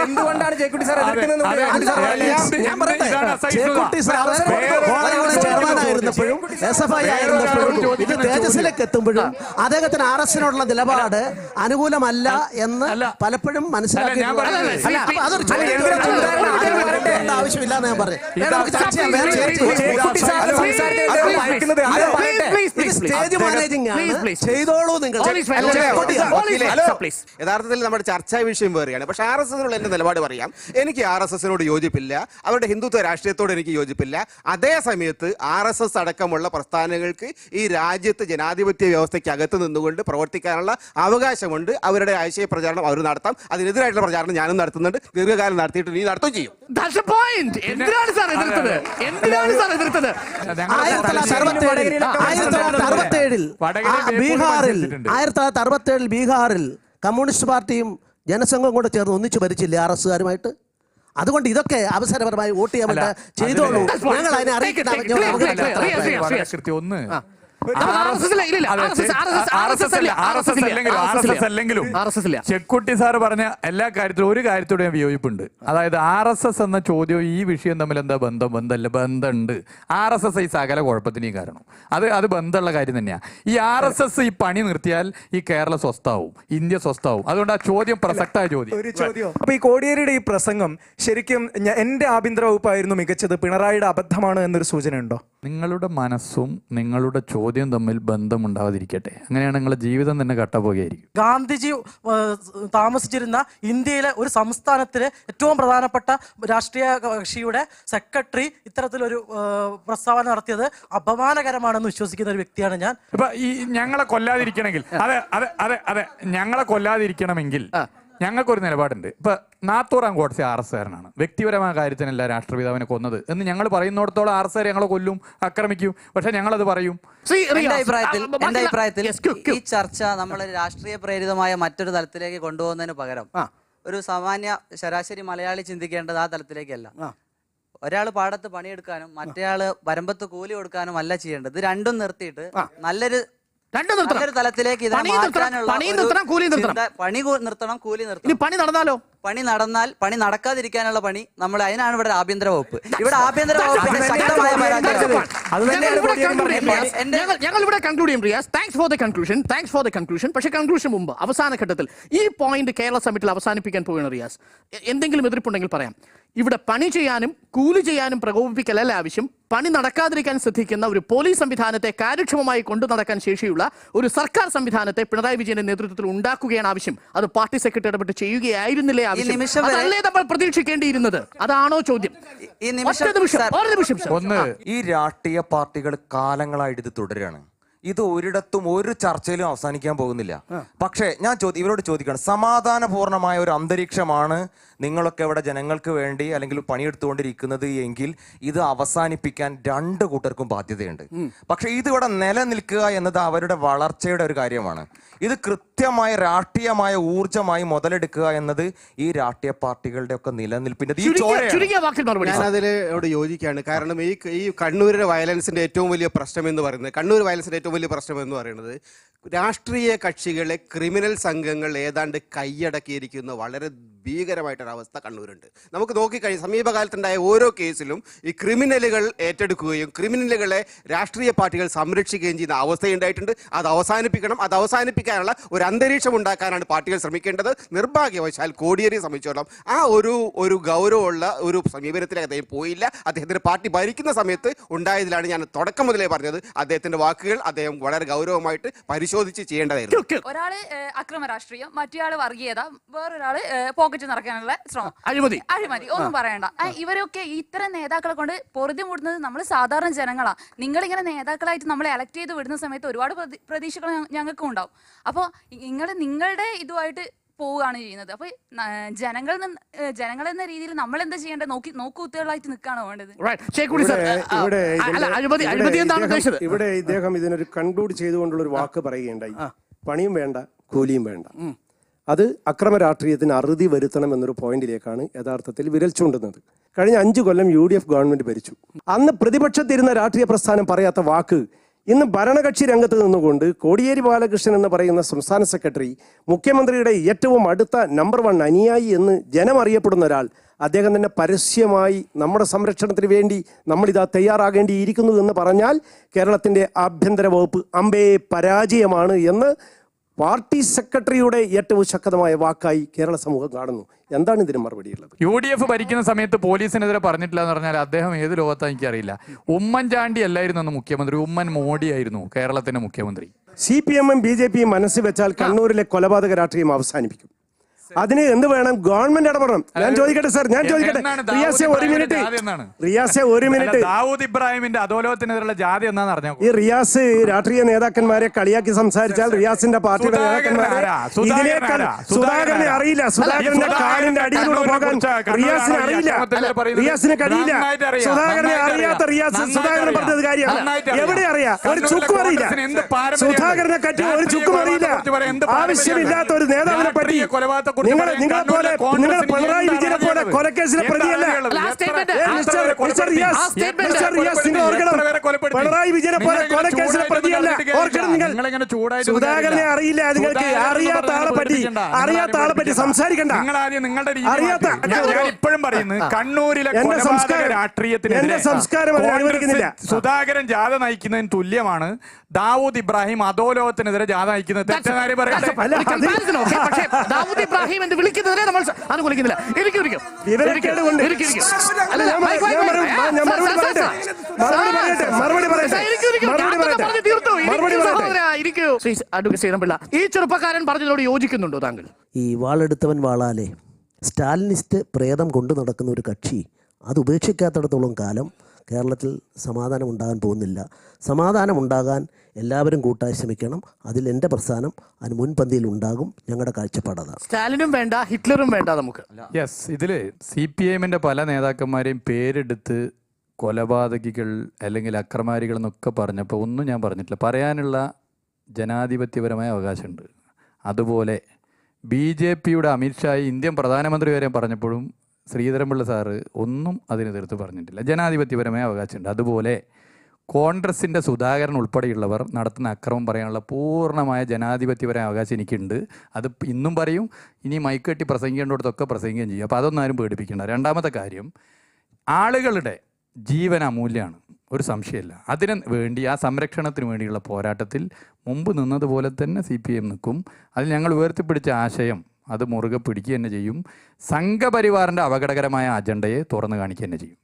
എന്തുകൊണ്ടാണ് ജയക്കുട്ടി സാർ ചെയർമാനായിരുന്നപ്പോഴും SFI ആയിരുന്നപ്പോഴും ഇത് തേജസ്സിലേക്ക് എത്തുമ്പോഴും അദ്ദേഹത്തിന് RS-നോടുള്ള നിലപാട് അനുകൂലമല്ല എന്ന് പലപ്പോഴും മനസ്സിലാക്കി. ആവശ്യമില്ല എന്ന് ഞാൻ പറഞ്ഞു. സ്റ്റേജ് മാനേജിംഗ് ആണ്, ചെയ്തോളൂ നിങ്ങൾ. യഥാർത്ഥത്തിൽ നമ്മുടെ ചർച്ചാ വിഷയം വേറെയാണ്. പക്ഷെ RSS-നോട് എന്റെ നിലപാട് പറയാം. എനിക്ക് RSS-നോട് യോജിപ്പില്ല, അവരുടെ ഹിന്ദുത്വ രാഷ്ട്രീയത്തോട് എനിക്ക് യോജിപ്പില്ല. അതേ സമയത്ത് RSS അടക്കമുള്ള പ്രസ്ഥാനങ്ങൾക്ക് ഈ രാജ്യത്ത് ജനാധിപത്യ വ്യവസ്ഥയ്ക്ക് അകത്ത് നിന്നുകൊണ്ട് പ്രവർത്തിക്കാനുള്ള അവകാശമുണ്ട്. അവരുടെ ആശയ പ്രചാരണം അവർ നടത്താം. അതിനെതിരായിട്ടുള്ള പ്രചാരണം ഞാനും നടത്തുന്നുണ്ട്, ദീർഘകാലം നടത്തിയിട്ട് നീ നടത്തുകയും ചെയ്യും. ബീഹാറിൽ കമ്മ്യൂണിസ്റ്റ് പാർട്ടിയും ജനസംഘവും കൂടെ ചേർന്ന് ഒന്നിച്ചു ഭരിച്ചില്ലേ RS-കാരുമായിട്ട്? അതുകൊണ്ട് ഇതൊക്കെ അവസരപരമായി വോട്ട് ചെയ്യാൻ വേണ്ടി ചെയ്തോളൂ. ഞങ്ങൾ അതിനെ അറിയിക്കേണ്ട. ചെക്കുട്ടി സാർ പറഞ്ഞ എല്ലാ കാര്യത്തിലും ഒരു കാര്യത്തോടെ ഞാൻ വിയോജിപ്പുണ്ട്. അതായത് RSS എന്ന ചോദ്യവും ഈ വിഷയം തമ്മിൽ എന്താ ബന്ധമല്ല? ബന്ധമുണ്ട്. RSS ഈ സകല കുഴപ്പത്തിനേയും കാരണം അത് ബന്ധമുള്ള കാര്യം തന്നെയാണ്. ഈ RSS ഈ പണി നിർത്തിയാൽ ഈ കേരളം സ്വസ്ഥാവും, ഇന്ത്യ സ്വസ്ഥാവും. അതുകൊണ്ട് ആ ചോദ്യം പ്രസക്തമായ ചോദ്യം. അപ്പൊ ഈ കോടിയേരിയുടെ ഈ പ്രസംഗം ശരിക്കും എന്റെ ആഭ്യന്തര വകുപ്പായിരുന്നു മികച്ചത്, പിണറായിയുടെ അബദ്ധമാണ് എന്നൊരു സൂചന ഉണ്ടോ? നിങ്ങളുടെ മനസ്സും നിങ്ങളുടെ ചോദ്യം തമ്മിൽ ബന്ധമുണ്ടാവാതിരിക്കട്ടെ. അങ്ങനെയാണ് നിങ്ങളുടെ ജീവിതം തന്നെ കട്ടപ്പോകുകയായിരിക്കും. ഗാന്ധിജി താമസിച്ചിരുന്ന ഇന്ത്യയിലെ ഒരു സംസ്ഥാനത്തിലെ ഏറ്റവും പ്രധാനപ്പെട്ട രാഷ്ട്രീയ കക്ഷിയുടെ സെക്രട്ടറി ഇത്തരത്തിലൊരു പ്രസ്താവന നടത്തിയത് അപമാനകരമാണെന്ന് വിശ്വസിക്കുന്ന ഒരു വ്യക്തിയാണ് ഞാൻ. ഇപ്പൊ ഈ ഞങ്ങളെ കൊല്ലാതിരിക്കണമെങ്കിൽ ഞങ്ങളെ കൊല്ലാതിരിക്കണമെങ്കിൽ ഞങ്ങൾക്കൊരു നിലപാടുണ്ട്. ഇപ്പൊ നാത്തൂറാം ഗോഡ്സെ RS കാരനാണ്, വ്യക്തിപരമായ കാര്യത്തിനല്ല രാഷ്ട്രപിതാവിനെ കൊന്നത് എന്ന് ഞങ്ങൾ പറയുന്നിടത്തോളം RS ഞങ്ങളെ കൊല്ലും, ആക്രമിക്കും. പക്ഷെ ഞങ്ങളത് പറയും. എന്റെ അഭിപ്രായത്തിൽ ഈ ചർച്ച നമ്മൾ രാഷ്ട്രീയ പ്രേരിതമായ മറ്റൊരു തലത്തിലേക്ക് കൊണ്ടുപോകുന്നതിന് പകരം ഒരു സാമാന്യ ശരാശരി മലയാളി ചിന്തിക്കേണ്ടത് ആ തലത്തിലേക്കല്ല. ഒരാൾ പാടത്ത് പണിയെടുക്കാനും മറ്റേയാള് വരമ്പത്ത് കൂലി കൊടുക്കാനും അല്ല ചെയ്യേണ്ടത്. ഇത് രണ്ടും നിർത്തിയിട്ട് നല്ലൊരു തലത്തിലേക്ക് ഇതിനെ മാറ്റാനുള്ള പണി നിർത്തണം, കൂലി നിർത്തണം. പണി നടന്നാൽ പണി നടക്കാതിരിക്കാനുള്ള പണി നമ്മൾ അതിനാണ് ഇവിടെ ആഭ്യന്തര വകുപ്പ്. ഇവിടെ ആഭ്യന്തര വകുപ്പിന്റെ ശക്തമായ ഞങ്ങൾ കൺക്ലൂഡ് ചെയ്യും. Riyas, thanks for the conclusion. പക്ഷേ കൺക്ലൂഷൻ മുമ്പ് അവസാന ഘട്ടത്തിൽ ഈ പോയിന്റ് കേരള സമ്മിറ്റിൽ അവസാനിപ്പിക്കാൻ പോവുകയാണ്. റിയാസ്, എന്തെങ്കിലും എതിർപ്പുണ്ടെങ്കിൽ പറയാം. ഇവിടെ പണി ചെയ്യാനും കൂലി ചെയ്യാനും പ്രകോപിപ്പിക്കലല്ല ആവശ്യം. പണി നടക്കാതിരിക്കാൻ ശ്രദ്ധിക്കുന്ന ഒരു പോലീസ് സംവിധാനത്തെ കാര്യക്ഷമമായി കൊണ്ടു നടക്കാൻ ശേഷിയുള്ള ഒരു സർക്കാർ സംവിധാനത്തെ പിണറായി വിജയന്റെ നേതൃത്വത്തിൽ ഉണ്ടാക്കുകയാണ് ആവശ്യം. അത് പാർട്ടി സെക്രട്ടറി ഇടപെട്ട് ചെയ്യുകയായിരുന്നില്ലേ ആവശ്യം? അതല്ലേ നമ്മൾ പ്രതീക്ഷിക്കേണ്ടിയിരുന്നത്? അതാണോ ചോദ്യം? ഈ രാഷ്ട്രീയ പാർട്ടികൾ കാലങ്ങളായിട്ട് ഇത് തുടരുകയാണ്. ഇത് ഒരിടത്തും ഒരു ചർച്ചയിലും അവസാനിക്കാൻ പോകുന്നില്ല. പക്ഷേ ഞാൻ ഇവരോട് ചോദിക്കണം, സമാധാനപൂർണമായ ഒരു അന്തരീക്ഷമാണ് നിങ്ങളൊക്കെ ഇവിടെ ജനങ്ങൾക്ക് വേണ്ടി അല്ലെങ്കിൽ പണിയെടുത്തുകൊണ്ടിരിക്കുന്നത് എങ്കിൽ ഇത് അവസാനിപ്പിക്കാൻ രണ്ട് കൂട്ടർക്കും ബാധ്യതയുണ്ട്. പക്ഷെ ഇതിവിടെ നിലനിൽക്കുക എന്നത് അവരുടെ വളർച്ചയുടെ ഒരു കാര്യമാണ്. ഇത് കൃത്യമായ രാഷ്ട്രീയമായ ഊർജ്ജമായി മുതലെടുക്കുക എന്നത് ഈ രാഷ്ട്രീയ പാർട്ടികളുടെ ഒക്കെ നിലനിൽപ്പിന്റെ ഞാനതിലോട് യോജിക്കുകയാണ്. കാരണം ഈ കണ്ണൂരിലെ വയലൻസിന്റെ ഏറ്റവും വലിയ പ്രശ്നം എന്ന് പറയുന്നത് രാഷ്ട്രീയ കക്ഷികളെ ക്രിമിനൽ സംഘങ്ങൾ ഏതാണ്ട് കൈയടക്കിയിരിക്കുന്ന വളരെ ഭീകരമായിട്ടൊരവസ്ഥ കണ്ണൂരുണ്ട്. നമുക്ക് നോക്കിക്കഴിഞ്ഞാൽ സമീപകാലത്തുണ്ടായ ഓരോ കേസിലും ഈ ക്രിമിനലുകൾ ഏറ്റെടുക്കുകയും ക്രിമിനലുകളെ രാഷ്ട്രീയ പാർട്ടികൾ സംരക്ഷിക്കുകയും ചെയ്യുന്ന അവസ്ഥയുണ്ടായിട്ടുണ്ട്. അത് അവസാനിപ്പിക്കാനുള്ള ഒരു അന്തരീക്ഷം ഉണ്ടാക്കാനാണ് പാർട്ടികൾ ശ്രമിക്കേണ്ടത്. നിർഭാഗ്യവശാൽ കോടിയേരിയെ സംബന്ധിച്ചോളം ആ ഒരു ഗൗരവമുള്ള ഒരു സമീപനത്തിലേക്ക് അദ്ദേഹം പോയില്ല. അദ്ദേഹത്തിന്റെ പാർട്ടി ഭരിക്കുന്ന സമയത്ത് ഉണ്ടായതിലാണ് ഞാൻ തുടക്കം മുതലേ പറഞ്ഞത്. അദ്ദേഹത്തിന്റെ വാക്കുകൾ അദ്ദേഹം വളരെ ഗൗരവമായിട്ട് പരിശോധിച്ച് ചെയ്യേണ്ടതായിരുന്നു. ഒരാള് അക്രമ രാഷ്ട്രീയം, മറ്റൊരാള് വർഗീയത, വേറൊരാള് പോക്കറ്റ് നടക്കാനുള്ള ശ്രമം, അഴിമതി, ഒന്നും പറയണ്ട. ഇവരൊക്കെ ഇത്തരം നേതാക്കളെ കൊണ്ട് പൊറുതി മുടുന്നത് നമ്മൾ സാധാരണ ജനങ്ങളാ. നിങ്ങളിങ്ങനെ നേതാക്കളായിട്ട് നമ്മളെ എലക്ട് ചെയ്ത് വിടുന്ന സമയത്ത് ഒരുപാട് പ്രതീക്ഷകൾ ഞങ്ങൾക്കും ഉണ്ടാവും. അപ്പോൾ നിങ്ങളുടെ ഇതുമായിട്ട് പോവുകയാണ് ചെയ്യുന്നത്. അപ്പൊ ജനങ്ങൾ എന്ന രീതിയിൽ നമ്മൾ എന്താ ചെയ്യേണ്ടത്? നോക്കുകുത്തുകളായിട്ട് നിൽക്കുകയാണോ വേണ്ടത്? ഇവിടെ ഇദ്ദേഹം ഇതിനൊരു കൺക്ലൂഡ് ചെയ്തുകൊണ്ടുള്ള ഒരു വാക്ക് പറയുകയുണ്ടായി, പണിയും വേണ്ട കൂലിയും വേണ്ട. അത് അക്രമ രാഷ്ട്രീയത്തിന് അറുതി വരുത്തണം എന്നൊരു പോയിന്റിലേക്കാണ് യഥാർത്ഥത്തിൽ വിരൽ ചൂണ്ടുന്നത്. കഴിഞ്ഞ 5 കൊല്ലം UDF ഗവൺമെന്റ് ഭരിച്ചു. അന്ന് പ്രതിപക്ഷത്തിരുന്ന രാഷ്ട്രീയ പ്രസ്ഥാനം പറയാത്ത വാക്ക് ഇന്ന് ഭരണകക്ഷി രംഗത്ത് നിന്നുകൊണ്ട് കോടിയേരി ബാലകൃഷ്ണൻ എന്ന് പറയുന്ന സംസ്ഥാന സെക്രട്ടറി, മുഖ്യമന്ത്രിയുടെ ഏറ്റവും അടുത്ത നമ്പർ 1 അനുയായി എന്ന് ജനം അറിയപ്പെടുന്ന ഒരാൾ, അദ്ദേഹം തന്നെ പരസ്യമായി നമ്മുടെ സംരക്ഷണത്തിന് വേണ്ടി നമ്മളിതാ തയ്യാറാകേണ്ടിയിരിക്കുന്നു എന്ന് പറഞ്ഞാൽ കേരളത്തിൻ്റെ ആഭ്യന്തര വകുപ്പ് അമ്പേ പരാജയമാണ് എന്ന് പാർട്ടി സെക്രട്ടറിയുടെ ഏറ്റവും ശക്തമായ വാക്കായി കേരള സമൂഹം കാണുന്നു. എന്താണ് ഇതിന് മറുപടിയുള്ളത്? UDF ഭരിക്കുന്ന സമയത്ത് പോലീസിനെതിരെ പറഞ്ഞിട്ടില്ല എന്ന് പറഞ്ഞാൽ അദ്ദേഹം ഏത് ലോകത്താ എനിക്കറിയില്ല. ഉമ്മൻചാണ്ടി അല്ലായിരുന്നു അന്ന് മുഖ്യമന്ത്രി, ഉമ്മൻ മോഡി ആയിരുന്നു കേരളത്തിന്റെ മുഖ്യമന്ത്രി. CPM-ഉം BJP-യും മനസ്സ് വെച്ചാൽ കണ്ണൂരിലെ കൊലപാതക രാഷ്ട്രീയം അവസാനിപ്പിക്കും. അതിന് എന്ത് വേണം? ഗവൺമെന്റ് ഇടപെടണം. ഞാൻ ചോദിക്കട്ടെ സാർ, റിയാസെ ഒരു മിനിറ്റ്. ദാവൂദ് ഇബ്രാഹിമിന്റെ അധോലോകത്തിനെതിരെയുള്ള ജാതി എന്നാന്ന് അറിഞ്ഞു. ഈ റിയാസ് രാഷ്ട്രീയ നേതാക്കന്മാരെ കളിയാക്കി സംസാരിച്ചാൽ റിയാസിന്റെ പാർട്ടിയുടെ നേതാക്കന്മാരെ സുധാകരനെ അറിയില്ല. സുധാകരന്റെ കാലിന്റെ അടിയിലൂടെ പോകാൻ റിയാസിന് അറിയില്ല, റിയാസിന് കഴിയില്ല. സുധാകരനെ അറിയാത്ത റിയാസ് സുധാകരൻ പറഞ്ഞത് കാര്യമാണ്. എവിടെ അറിയാം? ഒരു ചുക്കും അറിയില്ല. സുധാകരനെ പറ്റി ഒരു ചുക്കും അറിയില്ല. ആവശ്യമില്ലാത്ത ഒരു നേതാവിനെ പറ്റി നിങ്ങളെ പിണറായി വിജയനെ പോലെ കൊലക്കേസിലെ പ്രതിയല്ല പിണറായി വിജയനെ പോലെ കൊലക്കേസിലെ പ്രതിയല്ല. ഓർക്കണം നിങ്ങൾ. സുധാകരനെ അറിയില്ല. നിങ്ങൾക്ക് അറിയാത്ത ആളെ പറ്റി സംസാരിക്കണ്ട. അറിയാത്ത ഇപ്പോഴും പറയുന്നത് കണ്ണൂരിലെ രാഷ്ട്രീയത്തിന് എന്റെ സംസ്കാരം അനുവദിക്കുന്നില്ല. സുധാകരൻ ജാഥ നയിക്കുന്നതിന് തുല്യമാണ് ദാവൂദ് ഇബ്രാഹിം അധോലോകത്തിനെതിരെ ജാഥ നയിക്കുന്നത്. ദാവൂദ് ഇബ്രാഹിം എന്ന് വിളിക്കുന്നതിനെ നമ്മൾ അനുകൂലിക്കുന്നില്ല. ഈ ചെറുപ്പക്കാരൻ പറഞ്ഞതിനോട് യോജിക്കുന്നുണ്ടോ താങ്കൾ? ഈ വാളെടുത്തവൻ വാളാലെ സ്റ്റാലിനിസ്റ്റ് പ്രേതം കൊണ്ടു നടക്കുന്ന ഒരു കക്ഷി അത് ഉപേക്ഷിക്കാത്തിടത്തോളം കാലം കേരളത്തിൽ സമാധാനം ഉണ്ടാകാൻ പോകുന്നില്ല. സമാധാനം ഉണ്ടാകാൻ എല്ലാവരും കൂട്ടായി ശ്രമിക്കണം. അതിൽ എൻ്റെ പ്രസ്ഥാനം അതിന് മുൻപന്തിയിൽ ഉണ്ടാകും. ഞങ്ങളുടെ കാഴ്ചപ്പാട് അതാണ്. സ്റ്റാലിനും വേണ്ട, ഹിറ്റ്ലറും വേണ്ട നമുക്ക്. യെസ്, ഇതിൽ CPIMൻ്റെ പല നേതാക്കന്മാരെയും പേരെടുത്ത് കൊലപാതകികൾ അല്ലെങ്കിൽ അക്രമാരികൾ എന്നൊക്കെ പറഞ്ഞപ്പോൾ ഒന്നും ഞാൻ പറഞ്ഞിട്ടില്ല. പറയാനുള്ള ജനാധിപത്യപരമായ അവകാശമുണ്ട്. അതുപോലെ BJPയുടെ അമിത്ഷായി ഇന്ത്യൻ പ്രധാനമന്ത്രി വരെ പറഞ്ഞപ്പോഴും ശ്രീധരൻപിള്ള സാറ് ഒന്നും അതിന് തീർത്ത് പറഞ്ഞിട്ടില്ല. ജനാധിപത്യപരമായ അവകാശമുണ്ട്. അതുപോലെ കോൺഗ്രസിൻ്റെ സുധാകരൻ ഉൾപ്പെടെയുള്ളവർ നടത്തുന്ന അക്രമം പറയാനുള്ള പൂർണ്ണമായ ജനാധിപത്യപരമായ അവകാശം എനിക്കുണ്ട്. അത് ഇന്നും പറയും, ഇനി മൈക്കെട്ടി പ്രസംഗിക്കേണ്ടിടത്തൊക്കെ പ്രസംഗിക്കുകയും ചെയ്യും. അപ്പോൾ അതൊന്നും ആരും പേടിപ്പിക്കേണ്ട. രണ്ടാമത്തെ കാര്യം, ആളുകളുടെ ജീവൻ അമൂല്യമാണ്, ഒരു സംശയമില്ല. അതിന് വേണ്ടി ആ സംരക്ഷണത്തിന് വേണ്ടിയുള്ള പോരാട്ടത്തിൽ മുമ്പ് നിന്നതുപോലെ തന്നെ CPIM നിൽക്കും. അതിൽ ഞങ്ങൾ ഉയർത്തിപ്പിടിച്ച ആശയം അത് മുറുകെ പിടിക്കുക തന്നെ ചെയ്യും. സംഘപരിവാറിൻ്റെ അപകടകരമായ അജണ്ടയെ തുറന്നു കാണിക്കുക തന്നെ ചെയ്യും.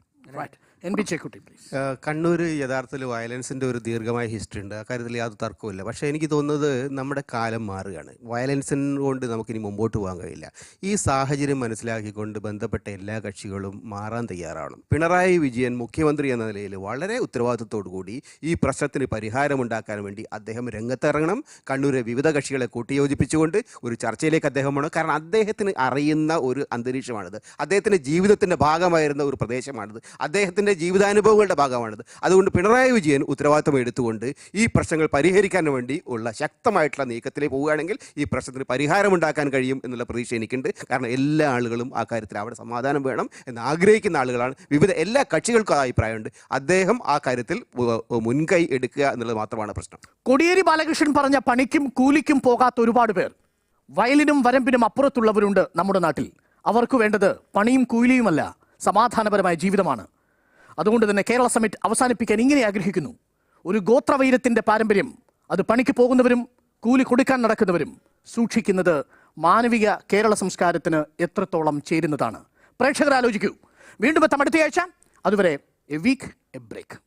കണ്ണൂർ യഥാർത്ഥത്തിൽ വയലൻസിൻ്റെ ഒരു ദീർഘമായ ഹിസ്റ്ററി ഉണ്ട്. അക്കാര്യത്തിൽ യാതൊരു തർക്കമില്ല. പക്ഷേ എനിക്ക് തോന്നുന്നത് നമ്മുടെ കാലം മാറുകയാണ്. വയലൻസിന് കൊണ്ട് നമുക്കിനി മുമ്പോട്ട് പോകാൻ കഴിയില്ല. ഈ സാഹചര്യം മനസ്സിലാക്കിക്കൊണ്ട് ബന്ധപ്പെട്ട എല്ലാ കക്ഷികളും മാറാൻ തയ്യാറാണ്. പിണറായി വിജയൻ മുഖ്യമന്ത്രി എന്ന നിലയിൽ വളരെ ഉത്തരവാദിത്വത്തോടു കൂടി ഈ പ്രശ്നത്തിന് പരിഹാരമുണ്ടാക്കാൻ വേണ്ടി അദ്ദേഹം രംഗത്തിറങ്ങണം. കണ്ണൂരെ വിവിധ കക്ഷികളെ കൂട്ടിയോജിപ്പിച്ചുകൊണ്ട് ഒരു ചർച്ചയിലേക്ക് അദ്ദേഹം വേണം. കാരണം അദ്ദേഹത്തിന് അറിയുന്ന ഒരു അന്തരീക്ഷമാണിത്. അദ്ദേഹത്തിൻ്റെ ജീവിതത്തിൻ്റെ ഭാഗമായിരുന്ന ഒരു പ്രദേശമാണിത്. അദ്ദേഹത്തിൻ്റെ ജീവിതാനുഭവങ്ങളുടെ ഭാഗമാണിത്. അതുകൊണ്ട് പിണറായി വിജയൻ ഉത്തരവാദിത്വം എടുത്തുകൊണ്ട് ഈ പ്രശ്നങ്ങൾ പരിഹരിക്കാൻ വേണ്ടി ഉള്ള ശക്തമായിട്ടുള്ള നീക്കത്തിലേക്ക് പോവുകയാണെങ്കിൽ ഈ പ്രശ്നത്തിന് പരിഹാരമുണ്ടാക്കാൻ കഴിയും എന്നുള്ള പ്രതീക്ഷ എനിക്കുണ്ട്. കാരണം എല്ലാ ആളുകളും ആ കാര്യത്തിൽ അവിടെ സമാധാനം വേണം എന്ന് ആഗ്രഹിക്കുന്ന ആളുകളാണ്. എല്ലാ കക്ഷികൾക്കും ആ അഭിപ്രായമുണ്ട്. അദ്ദേഹം ആ കാര്യത്തിൽ മുൻകൈ എടുക്കുക എന്നുള്ളത് മാത്രമാണ് പ്രശ്നം. കോടിയേരി ബാലകൃഷ്ണൻ പറഞ്ഞ പണിക്കും കൂലിക്കും പോകാത്ത ഒരുപാട് പേർ വയലിനും വരമ്പിനും അപ്പുറത്തുള്ളവരുണ്ട് നമ്മുടെ നാട്ടിൽ. അവർക്ക് വേണ്ടത് പണിയും കൂലിയുമല്ല, സമാധാനപരമായ ജീവിതമാണ്. അതുകൊണ്ട് തന്നെ കേരള സമിറ്റ് അവസാനിപ്പിക്കാൻ ഇങ്ങനെ ആഗ്രഹിക്കുന്നു. ഒരു ഗോത്രവൈരത്തിൻ്റെ പാരമ്പര്യം അത് പണിക്ക് പോകുന്നവരും കൂലി കൊടുക്കാൻ നടക്കുന്നവരും സൂക്ഷിക്കുന്നത് മാനവിക കേരള സംസ്കാരത്തിന് എത്രത്തോളം ചേരുന്നതാണ്. പ്രേക്ഷകർ ആലോചിക്കൂ. വീണ്ടും എത്താം അടുത്തയാഴ്ച. അതുവരെ എ വീക്ക് എ ബ്രേക്ക്.